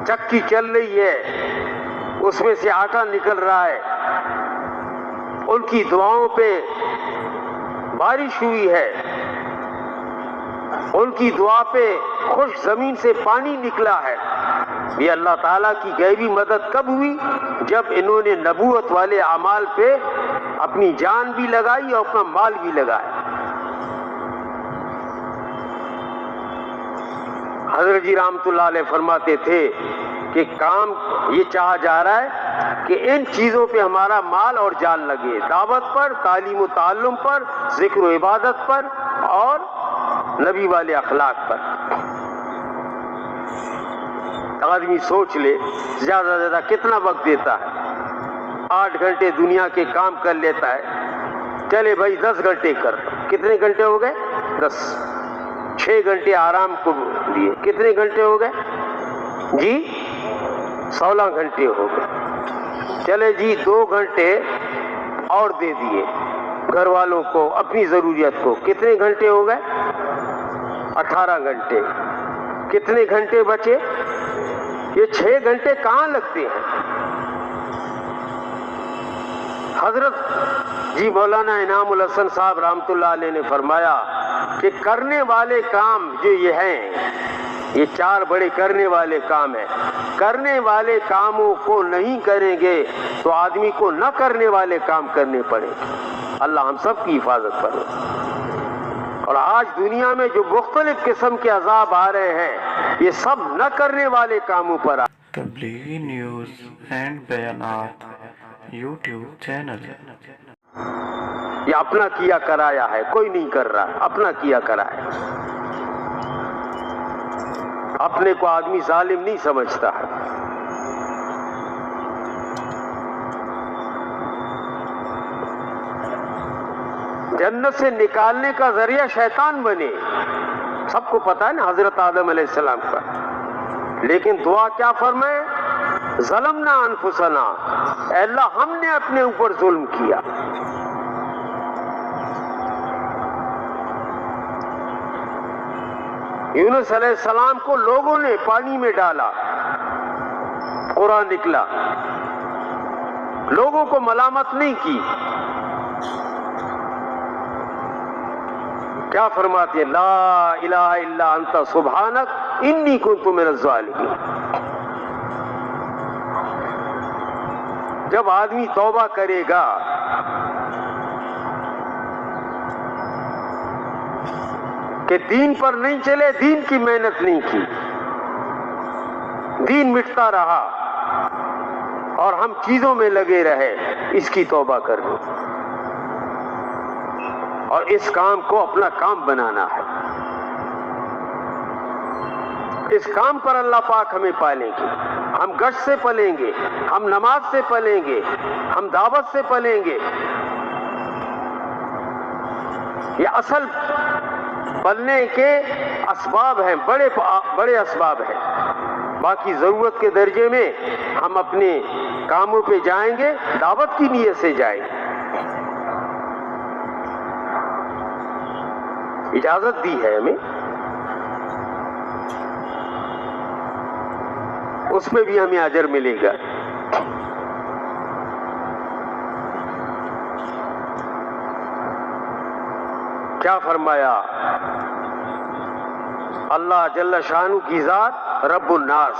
چکی چل رہی ہے، اس میں سے آٹا نکل رہا ہے، ان کی دعاؤں پہ بارش ہوئی ہے، ان کی دعا پہ خوش زمین سے پانی نکلا ہے. یہ اللہ تعالیٰ کی غیبی مدد کب ہوئی؟ جب انہوں نے نبوت والے اعمال پہ اپنی جان بھی لگائی اور اپنا مال بھی لگایا. حضرت جی رحمۃ اللہ علیہ فرماتے تھے کہ کام یہ چاہا جا رہا ہے کہ ان چیزوں پہ ہمارا مال اور جان لگے، دعوت پر، تعلیم و تعلم پر، ذکر و عبادت پر، اور نبی والے اخلاق پر. آدمی سوچ لے زیادہ سے زیادہ کتنا وقت دیتا ہے. 8 گھنٹے دنیا کے کام کر لیتا ہے. چلے بھائی 10 گھنٹے کر. کتنے گھنٹے ہو گئے؟ 10. 6 گھنٹے آرام کو دیے. کتنے گھنٹے ہو گئے جی؟ 16 گھنٹے ہو گئے. چلے جی 2 گھنٹے اور دے دیے گھر والوں کو، اپنی ضروریت کو. کتنے گھنٹے ہو گئے؟ 18 گھنٹے. کتنے گھنٹے بچے؟ یہ 6 گھنٹے کہاں لگتے ہیں؟ حضرت جی مولانا انعام الحسن صاحب رحمۃ اللہ علیہ نے فرمایا کہ کرنے والے کام جو یہ ہیں، یہ 4 بڑے کرنے والے کام ہیں. کرنے والے کاموں کو نہیں کریں گے تو آدمی کو نہ کرنے والے کام کرنے پڑیں گے. اللہ ہم سب کی حفاظت کرے. اور آج دنیا میں جو مختلف قسم کے عذاب آ رہے ہیں، یہ سب نہ کرنے والے کاموں پر آ. تبلیغی نیوز اینڈ بیانات یوٹیوب چینل. یہ اپنا کیا کرایا ہے، کوئی نہیں کر رہا. اپنا کیا کرایا. اپنے کو آدمی ظالم نہیں سمجھتا ہے. جنت سے نکالنے کا ذریعہ شیطان بنے. سب کو پتا ہے نا حضرت آدم علیہ السلام کا. لیکن دعا کیا فرمائے؟ ظلمنا انفسنا، اے اللہ ہم نے اپنے اوپر ظلم کیا. یونس علیہ السلام کو لوگوں نے پانی میں ڈالا، قرآن نکلا. لوگوں کو ملامت نہیں کی. کیا فرماتے ہیں؟ لا الہ الا انت سبحانک انی کنت من الظالمین. جب آدمی توبہ کرے گا کہ دین پر نہیں چلے، دین کی محنت نہیں کی، دین مٹتا رہا اور ہم چیزوں میں لگے رہے، اس کی توبہ کر لو اور اس کام کو اپنا کام بنانا ہے۔ اس کام پر اللہ پاک ہمیں پالیں گے، ہم گشت سے پلیں گے، ہم نماز سے پلیں گے، ہم دعوت سے پلیں گے۔ یہ اصل پلنے کے اسباب ہیں، بڑے اسباب ہیں۔ باقی ضرورت کے درجے میں ہم اپنے کاموں پہ جائیں گے، دعوت کی نیت سے جائیں گے۔ اجازت دی ہے ہمیں، اس میں بھی ہمیں اجر ملے گا۔ کیا فرمایا؟ اللہ جل شانہ کی ذات رب الناس،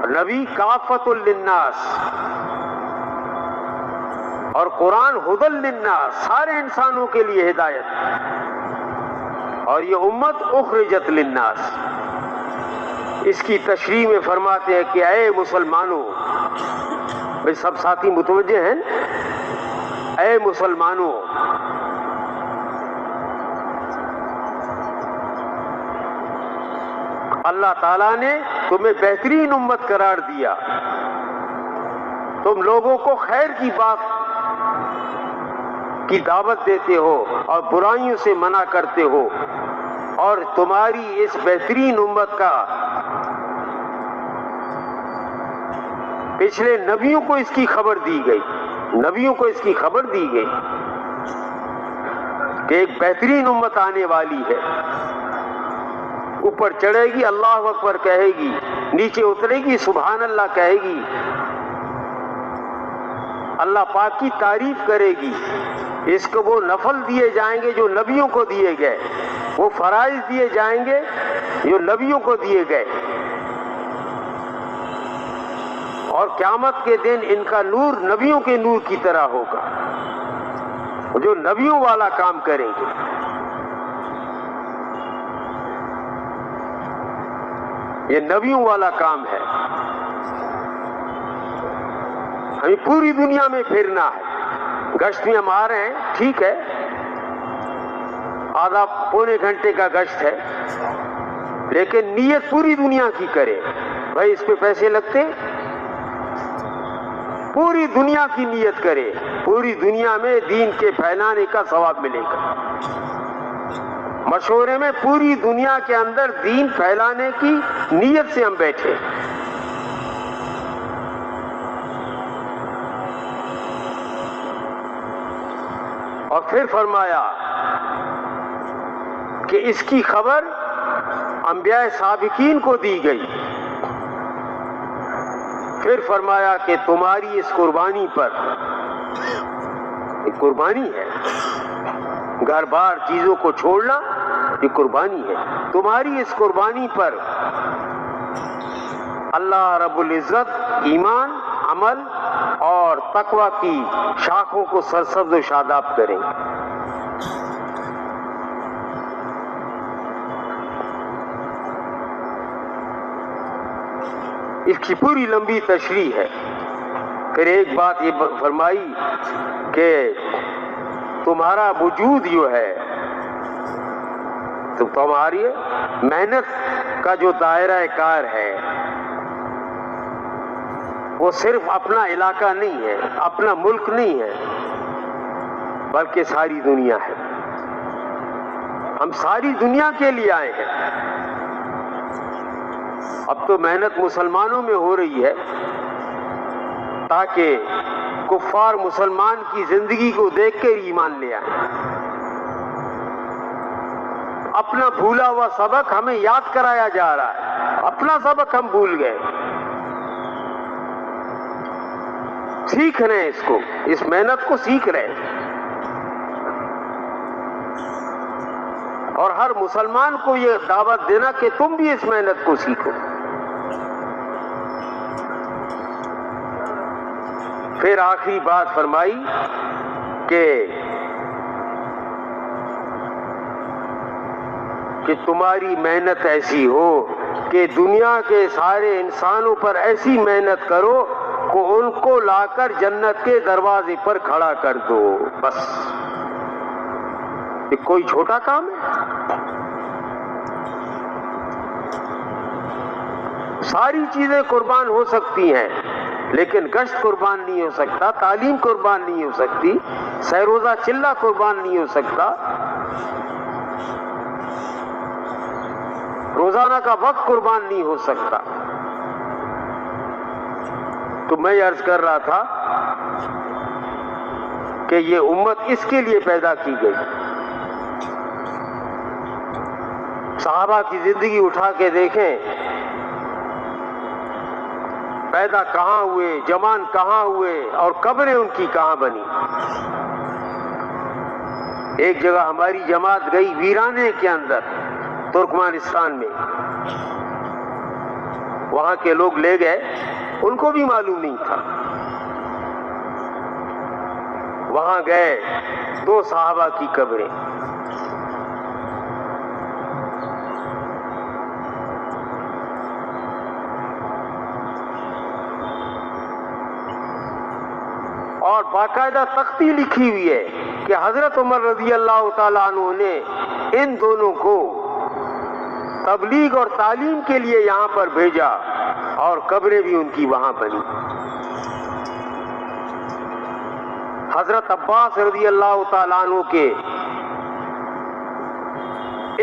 نبی کافۃ للناس، اور قرآن ھدی للناس، سارے انسانوں کے لیے ہدایت، اور یہ امت اخرجت للناس۔ اس کی تشریح میں فرماتے ہیں کہ اے مسلمانوں، بھئی سب ساتھی متوجہ ہیں، اے مسلمانوں، اللہ تعالیٰ نے تمہیں بہترین امت قرار دیا، تم لوگوں کو خیر کی بات کی دعوت دیتے ہو اور برائیوں سے منع کرتے ہو، اور تمہاری اس بہترین امت کا پچھلے نبیوں کو اس کی خبر دی گئی، نبیوں کو اس کی خبر دی گئی کہ ایک بہترین امت آنے والی ہے، اوپر چڑھے گی اللہ اکبر کہے گی، نیچے اترے گی سبحان اللہ کہے گی، اللہ پاک کی تعریف کرے گی، اس کو وہ نفل دیے جائیں گے جو نبیوں کو دیے گئے، وہ فرائض دیے جائیں گے جو نبیوں کو دیے گئے، اور قیامت کے دن ان کا نور نبیوں کے نور کی طرح ہوگا، جو نبیوں والا کام کریں گے۔ یہ نبیوں والا کام ہے، ہمیں پوری دنیا میں پھرنا ہے۔ گشت میں ہم آ رہے ہیں، ٹھیک ہے، آدھا پونے گھنٹے کا گشت ہے، لیکن نیت پوری دنیا کی کرے۔ بھائی اس پہ پیسے لگتے، پوری دنیا کی نیت کرے، پوری دنیا میں دین کے پھیلانے کا ثواب ملے گا۔ مشورے میں پوری دنیا کے اندر دین پھیلانے کی نیت سے ہم بیٹھے، اور پھر فرمایا کہ اس کی خبر انبیاء سابقین کو دی گئی۔ پھر فرمایا کہ تمہاری اس قربانی پر، ایک قربانی ہے، گھر بار چیزوں کو چھوڑنا یہ قربانی ہے، تمہاری اس قربانی پر اللہ رب العزت ایمان، عمل اور تقوی کی شاخوں کو سرسبز و شاداب کریں۔ اس کی پوری لمبی تشریح ہے۔ پھر ایک بات یہ فرمائی کہ تمہارا وجود جو ہے، تو تمہاری محنت کا جو دائرہ کار ہے وہ صرف اپنا علاقہ نہیں ہے، اپنا ملک نہیں ہے، بلکہ ساری دنیا ہے۔ ہم ساری دنیا کے لیے آئے ہیں۔ اب تو محنت مسلمانوں میں ہو رہی ہے تاکہ کفار مسلمان کی زندگی کو دیکھ کر ایمان لے آئیں۔ اپنا بھولا ہوا سبق ہمیں یاد کرایا جا رہا ہے، اپنا سبق ہم بھول گئے۔ سیکھ رہے ہیں اس کو، اس محنت کو سیکھ رہے ہیں، اور ہر مسلمان کو یہ دعوت دینا کہ تم بھی اس محنت کو سیکھو۔ پھر آخری بات فرمائی کہ کہ تمہاری محنت ایسی ہو کہ دنیا کے سارے انسانوں پر ایسی محنت کرو کہ ان کو لا کر جنت کے دروازے پر کھڑا کر دو. بس یہ کوئی چھوٹا کام ہے؟ ساری چیزیں قربان ہو سکتی ہیں لیکن گشت قربان نہیں ہو سکتا، تعلیم قربان نہیں ہو سکتی، سہ روزہ چلہ قربان نہیں ہو سکتا، روزانہ کا وقت قربان نہیں ہو سکتا. تو میں عرض کر رہا تھا کہ یہ امت اس کے لیے پیدا کی گئی. صحابہ کی زندگی اٹھا کے دیکھیں، پیدا کہاں ہوئے، جوان کہاں ہوئے اور قبریں ان کی کہاں بنی. ایک جگہ ہماری جماعت گئی ویرانے کے اندر ترکمانستان میں، وہاں کے لوگ لے گئے، ان کو بھی معلوم نہیں تھا. وہاں گئے 2 صحابہ کی قبریں، اور باقاعدہ تختی لکھی ہوئی ہے کہ حضرت عمر رضی اللہ تعالیٰ عنہ نے ان دونوں کو تبلیغ اور تعلیم کے لیے یہاں پر بھیجا اور قبریں بھی ان کی وہاں بنی. حضرت عباس رضی اللہ تعالیٰ عنہ کے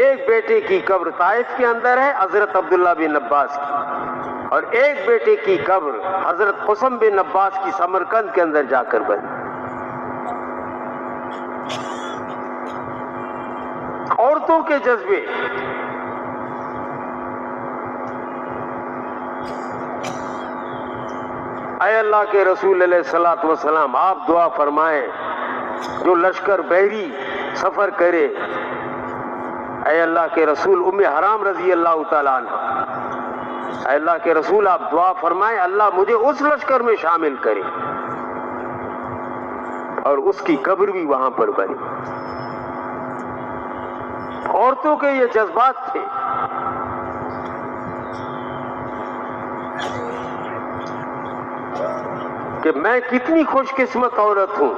ایک بیٹے کی قبر طائف کے اندر ہے، حضرت عبداللہ بن عباس کی، اور ایک بیٹے کی قبر حضرت قسم بن عباس کی سمرقند کے اندر جا کر بنی. عورتوں کے جذبے، اے اللہ کے رسول علیہ الصلوۃ والسلام آپ دعا فرمائیں جو لشکر بحری سفر کرے. اے اللہ کے رسول ام حرام رضی اللہ تعالیٰ عنہ، اے اللہ کے رسول آپ دعا فرمائیں اللہ مجھے اس لشکر میں شامل کرے، اور اس کی قبر بھی وہاں پر بنی. عورتوں کے یہ جذبات تھے. کہ میں کتنی خوش قسمت عورت ہوں،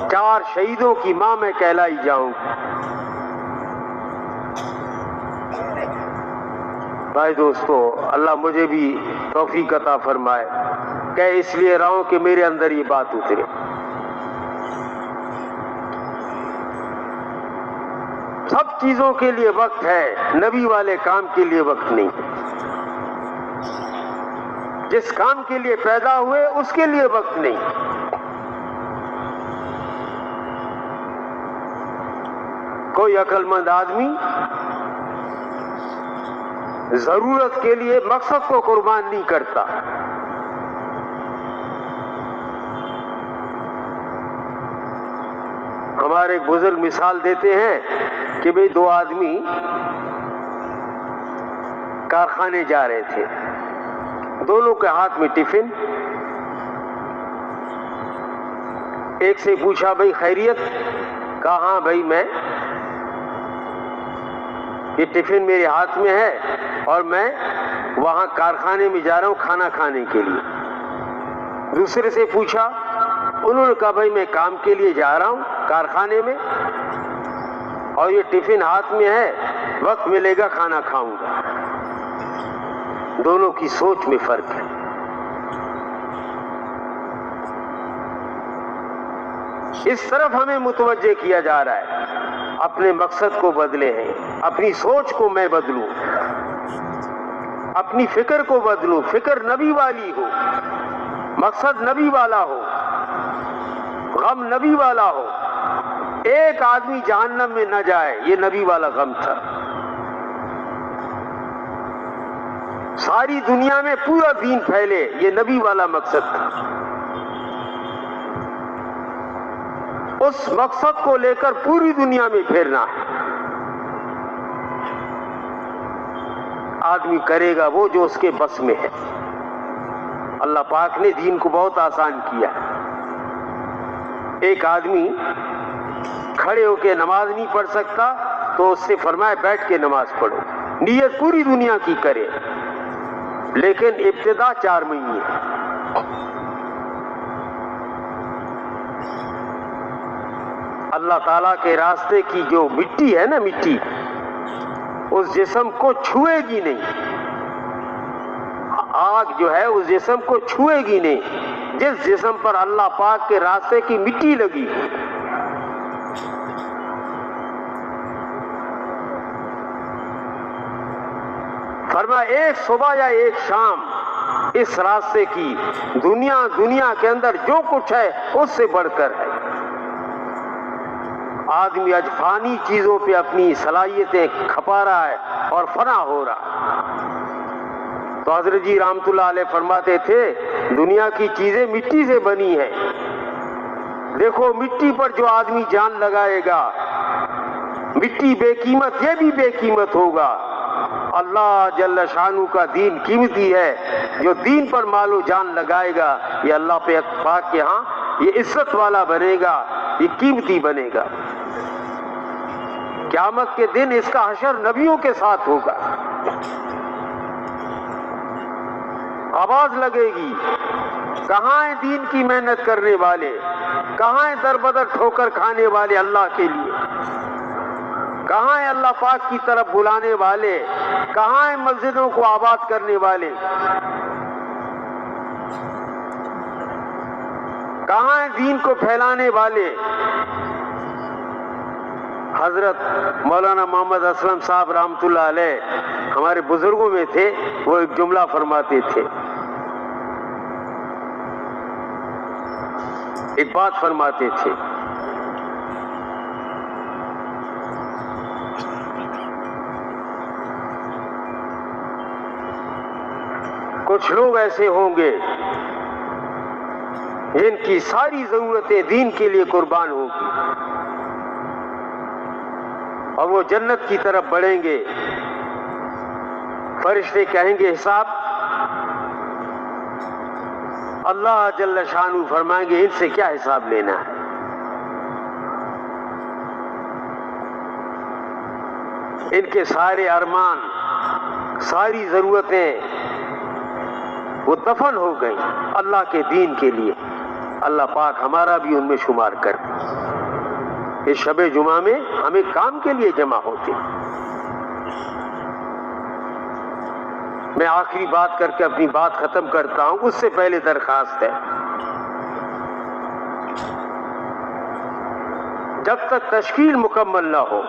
4 شہیدوں کی ماں میں کہلائی جاؤں. بھائی دوستو، اللہ مجھے بھی توفیق عطا فرمائے کہ اس لیے رہا ہوں کہ میرے اندر یہ بات اترے. سب چیزوں کے لیے وقت ہے، نبی والے کام کے لیے وقت نہیں. جس کام کے لیے پیدا ہوئے اس کے لیے وقت نہیں. کوئی عقل مند آدمی ضرورت کے لیے مقصد کو قربان نہیں کرتا. ہمارے ایک بزرگ مثال دیتے ہیں کہ بھئی 2 آدمی کارخانے جا رہے تھے، دونوں کے ہاتھ میں ٹفن. ایک سے پوچھا بھئی خیریت؟ کہا ہاں بھئی میں یہ ٹفن میرے ہاتھ میں ہے اور میں وہاں کارخانے میں جا رہا ہوں کھانا کھانے کے لیے. دوسرے سے پوچھا، انہوں نے کہا بھئی میں کام کے لیے جا رہا ہوں کارخانے میں اور یہ ٹفن ہاتھ میں ہے، وقت ملے گا کھانا کھاؤں گا. دونوں کی سوچ میں فرق ہے. اس طرف ہمیں متوجہ کیا جا رہا ہے اپنے مقصد کو بدلے ہیں. اپنی سوچ کو میں بدلوں، اپنی فکر کو بدلوں، فکر نبی والی ہو، مقصد نبی والا ہو، غم نبی والا ہو. ایک آدمی جہنم میں نہ جائے، یہ نبی والا غم تھا. ساری دنیا میں پورا دین پھیلے، یہ نبی والا مقصد تھا. اس مقصد کو لے کر پوری دنیا میں پھیرنا ہے. آدمی کرے گا وہ جو اس کے بس میں ہے. اللہ پاک نے دین کو بہت آسان کیا ہے. ایک آدمی کھڑے ہو کے نماز نہیں پڑھ سکتا تو اس سے فرمائے بیٹھ کے نماز پڑھو، نیت پوری دنیا کی کرے، لیکن ابتدا 4 مہینے۔ اللہ تعالیٰ کے راستے کی جو مٹی ہے نا، مٹی اس جسم کو چھوئے گی نہیں، آگ جو ہے اس جسم کو چھوئے گی نہیں جس جسم پر اللہ پاک کے راستے کی مٹی لگی۔ فرمایا ایک صبح یا ایک شام اس راستے کی دنیا کے اندر جو کچھ ہے اس سے بڑھ کر ہے۔ آدمی آج فانی چیزوں پہ اپنی صلاحیتیں کھپا رہا ہے اور فنا ہو رہا۔ تو حضرت جی رحمت اللہ علیہ فرماتے تھے دنیا کی چیزیں مٹی سے بنی ہیں، دیکھو مٹی پر جو آدمی جان لگائے گا، مٹی بے قیمت، یہ بھی بے قیمت ہوگا۔ اللہ جل شانہ کا دین قیمتی ہے، جو دین پر مال و جان لگائے گا یہ اللہ پاک کے ہاں یہ عزت والا بنے گا، یہ قیمتی بنے گا۔ قیامت کے دن اس کا حشر نبیوں کے ساتھ ہوگا، آواز لگے گی، کہاں ہیں دین کی محنت کرنے والے، کہاں ہیں در بدر ٹھوکر کھانے والے اللہ کے لیے، کہاں ہیں اللہ پاک کی طرف بلانے والے، کہاں ہیں مسجدوں کو آباد کرنے والے، کہاں ہیں دین کو پھیلانے والے۔ حضرت مولانا محمد اسلم صاحب رحمت اللہ علیہ ہمارے بزرگوں میں تھے، وہ ایک جملہ فرماتے تھے، ایک بات فرماتے تھے، کچھ لوگ ایسے ہوں گے جن کی ساری ضرورتیں دین کے لیے قربان ہوں گی اور وہ جنت کی طرف بڑھیں گے، فرشتے کہیں گے حساب، اللہ جل شانہ فرمائیں گے ان سے کیا حساب لینا ہے، ان کے سارے ارمان، ساری ضرورتیں وہ دفن ہو گئی اللہ کے دین کے لیے۔ اللہ پاک ہمارا بھی ان میں شمار کر۔ اس شب جمعہ میں ہمیں کام کے لیے جمع ہوتے۔ میں آخری بات کر کے اپنی بات ختم کرتا ہوں، اس سے پہلے درخواست ہے، جب تک تشکیل مکمل نہ ہو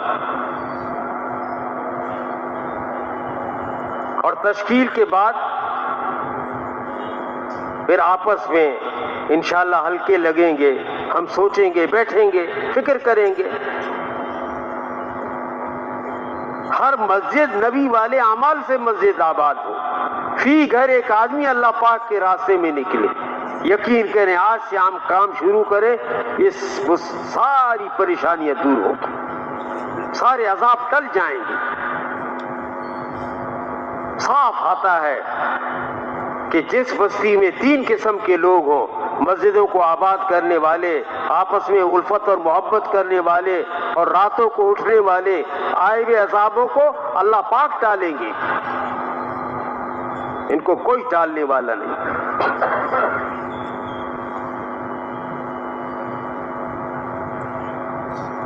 اور تشکیل کے بعد پھر آپس میں انشاءاللہ ہلکے لگیں گے، ہم سوچیں گے، بیٹھیں گے، فکر کریں گے، ہر مسجد نبی والے اعمال سے مسجد آباد ہو، فی گھر ایک آدمی اللہ پاک کے راستے میں نکلے۔ یقین کریں آج سے ہم کام شروع کریں، وہ ساری پریشانیاں دور ہوگی، سارے عذاب ٹل جائیں گے۔ صاف آتا ہے کہ جس بستی میں 3 قسم کے لوگ ہوں، مسجدوں کو آباد کرنے والے، آپس میں الفت اور محبت کرنے والے اور راتوں کو اٹھنے والے، آئے ہوئے عذابوں کو اللہ پاک ٹالیں گے، ان کو کوئی ٹالنے والا نہیں۔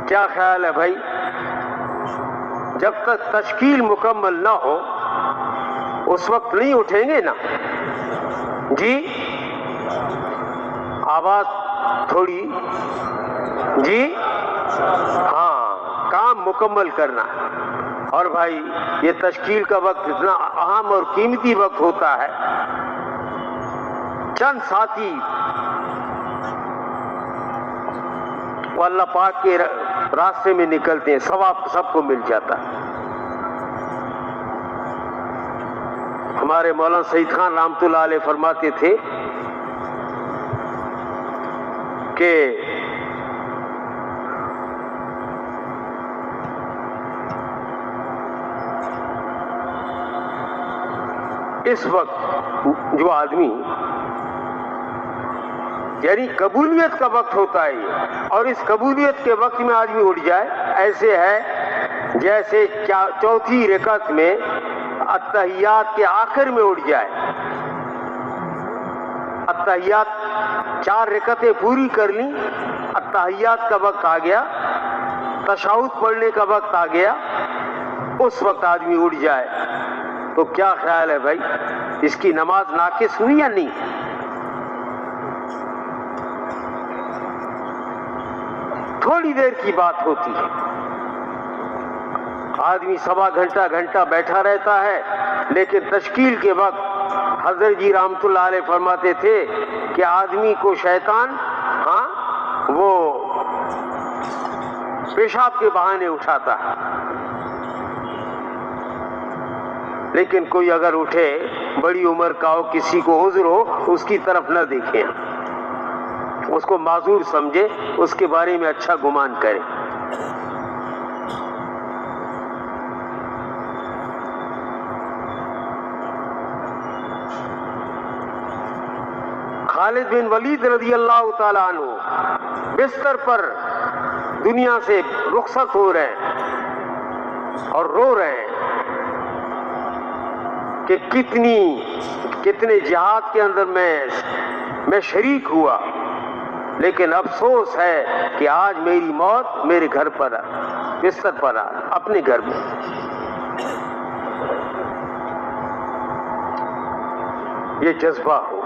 کیا خیال ہے بھائی؟ جب تک تشکیل مکمل نہ ہو اس وقت نہیں اٹھیں گے نا جی؟ آواز تھوڑی جی؟ ہاں، کام مکمل کرنا ہے۔ اور بھائی یہ تشکیل کا وقت اتنا اہم اور قیمتی وقت ہوتا ہے، چند ساتھی وہ اللہ پاک کے راستے میں نکلتے ہیں، ثواب سب کو مل جاتا ہے۔ ہمارے مولانا سعید خان رحمت اللہ علیہ فرماتے تھے کہ اس وقت جو آدمی یعنی قبولیت کا وقت ہوتا ہے یہ، اور اس قبولیت کے وقت میں آدمی اٹھ جائے، ایسے ہے جیسے چوتھی رکعت میں اتحیات کے آخر میں اٹھ جائے. اتحیات 4 رکعتیں پوری کر لیں، اتحیات کا وقت آ گیا، تشہد پڑھنے کا وقت آ گیا، اس وقت آدمی اٹھ جائے تو کیا خیال ہے بھائی، اس کی نماز ناقص ہوئی یا نہیں؟ تھوڑی دیر کی بات ہوتی ہے، آدمی سوا گھنٹہ بیٹھا رہتا ہے، لیکن تشکیل کے وقت حضرت جی رحمت اللہ علیہ فرماتے تھے کہ آدمی کو شیطان وہ پیشاب کے بہانے اٹھاتا ہے، لیکن کوئی اگر اٹھے بڑی عمر کا ہو، کسی کو عذر ہو، اس کی طرف نہ دیکھیں، اس کو معذور سمجھے، اس کے بارے میں اچھا گمان کرے. خالد بن ولید رضی اللہ تعالی عنہ بستر پر دنیا سے رخصت ہو رہے ہیں اور رو رہے ہیں کہ کتنے جہاد کے اندر میں شریک ہوا، لیکن افسوس ہے کہ آج میری موت میرے گھر پر بستر پر اپنے گھر میں. یہ جذبہ ہو،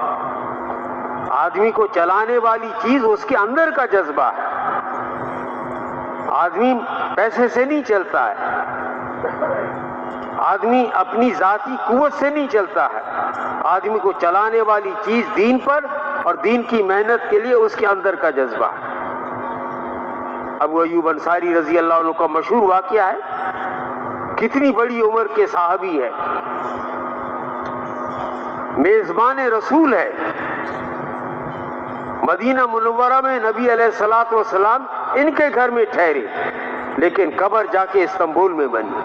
آدمی کو چلانے والی چیز اس کے اندر کا جذبہ ہے. آدمی پیسے سے نہیں چلتا ہے، آدمی اپنی ذاتی قوت سے نہیں چلتا ہے، آدمی کو چلانے والی چیز دین پر اور دین کی محنت کے لیے اس کے اندر کا جذبہ ہے. ابو ایوب انصاری رضی اللہ عنہ کا مشہور واقعہ ہے، کتنی بڑی عمر کے صحابی ہے، میزبان رسول ہے، مدینہ منورہ میں نبی علیہ الصلوۃ والسلام ان کے گھر میں ٹھہرے، لیکن قبر جا کے استنبول میں بنی.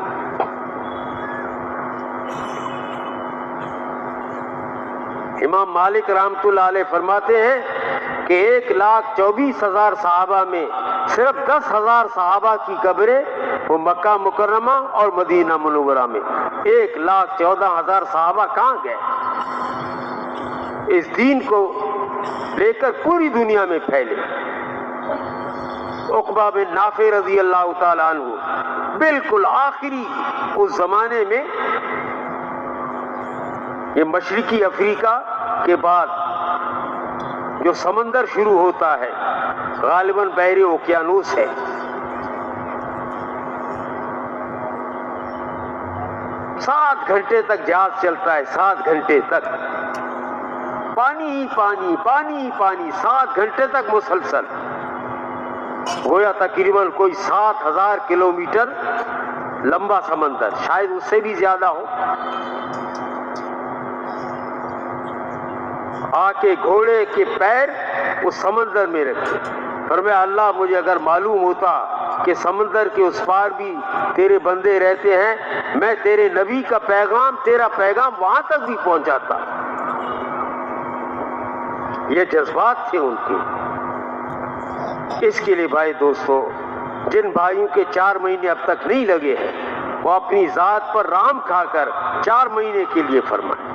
امام مالک رحمت اللہ علیہ فرماتے ہیں کہ 1,24,000 صحابہ میں صرف 10,000 صحابہ کی قبریں وہ مکہ مکرمہ اور مدینہ منورہ میں. 1,14,000 صحابہ کہاں گئے؟ اس دین کو لے کر پوری دنیا میں پھیلے. عقبہ بن نافع رضی اللہ تعالی عنہ بالکل آخری اس زمانے میں، یہ مشرقی افریقہ کے بعد جو سمندر شروع ہوتا ہے غالباً بحر اوقیانوس ہے، سات گھنٹے تک جہاز چلتا ہے، 7 گھنٹے تک پانی ہی پانی، پانی ہی پانی، 7 گھنٹے تک مسلسل. گویا تقریباً کوئی 7,000 کلومیٹر لمبا سمندر، شاید اس سے بھی زیادہ ہو. آ کے گھوڑے کے پیر اس سمندر میں رکھے، فرمایا اللہ مجھے اگر معلوم ہوتا کہ سمندر کے اس پار بھی تیرے بندے رہتے ہیں، میں تیرے نبی کا پیغام، تیرا پیغام وہاں تک بھی پہنچاتا. یہ جذبات تھے ان کے. اس کے لیے بھائی دوستو، جن بھائیوں کے 4 مہینے اب تک نہیں لگے ہیں، وہ اپنی ذات پر رام کھا کر 4 مہینے کے لیے فرمائے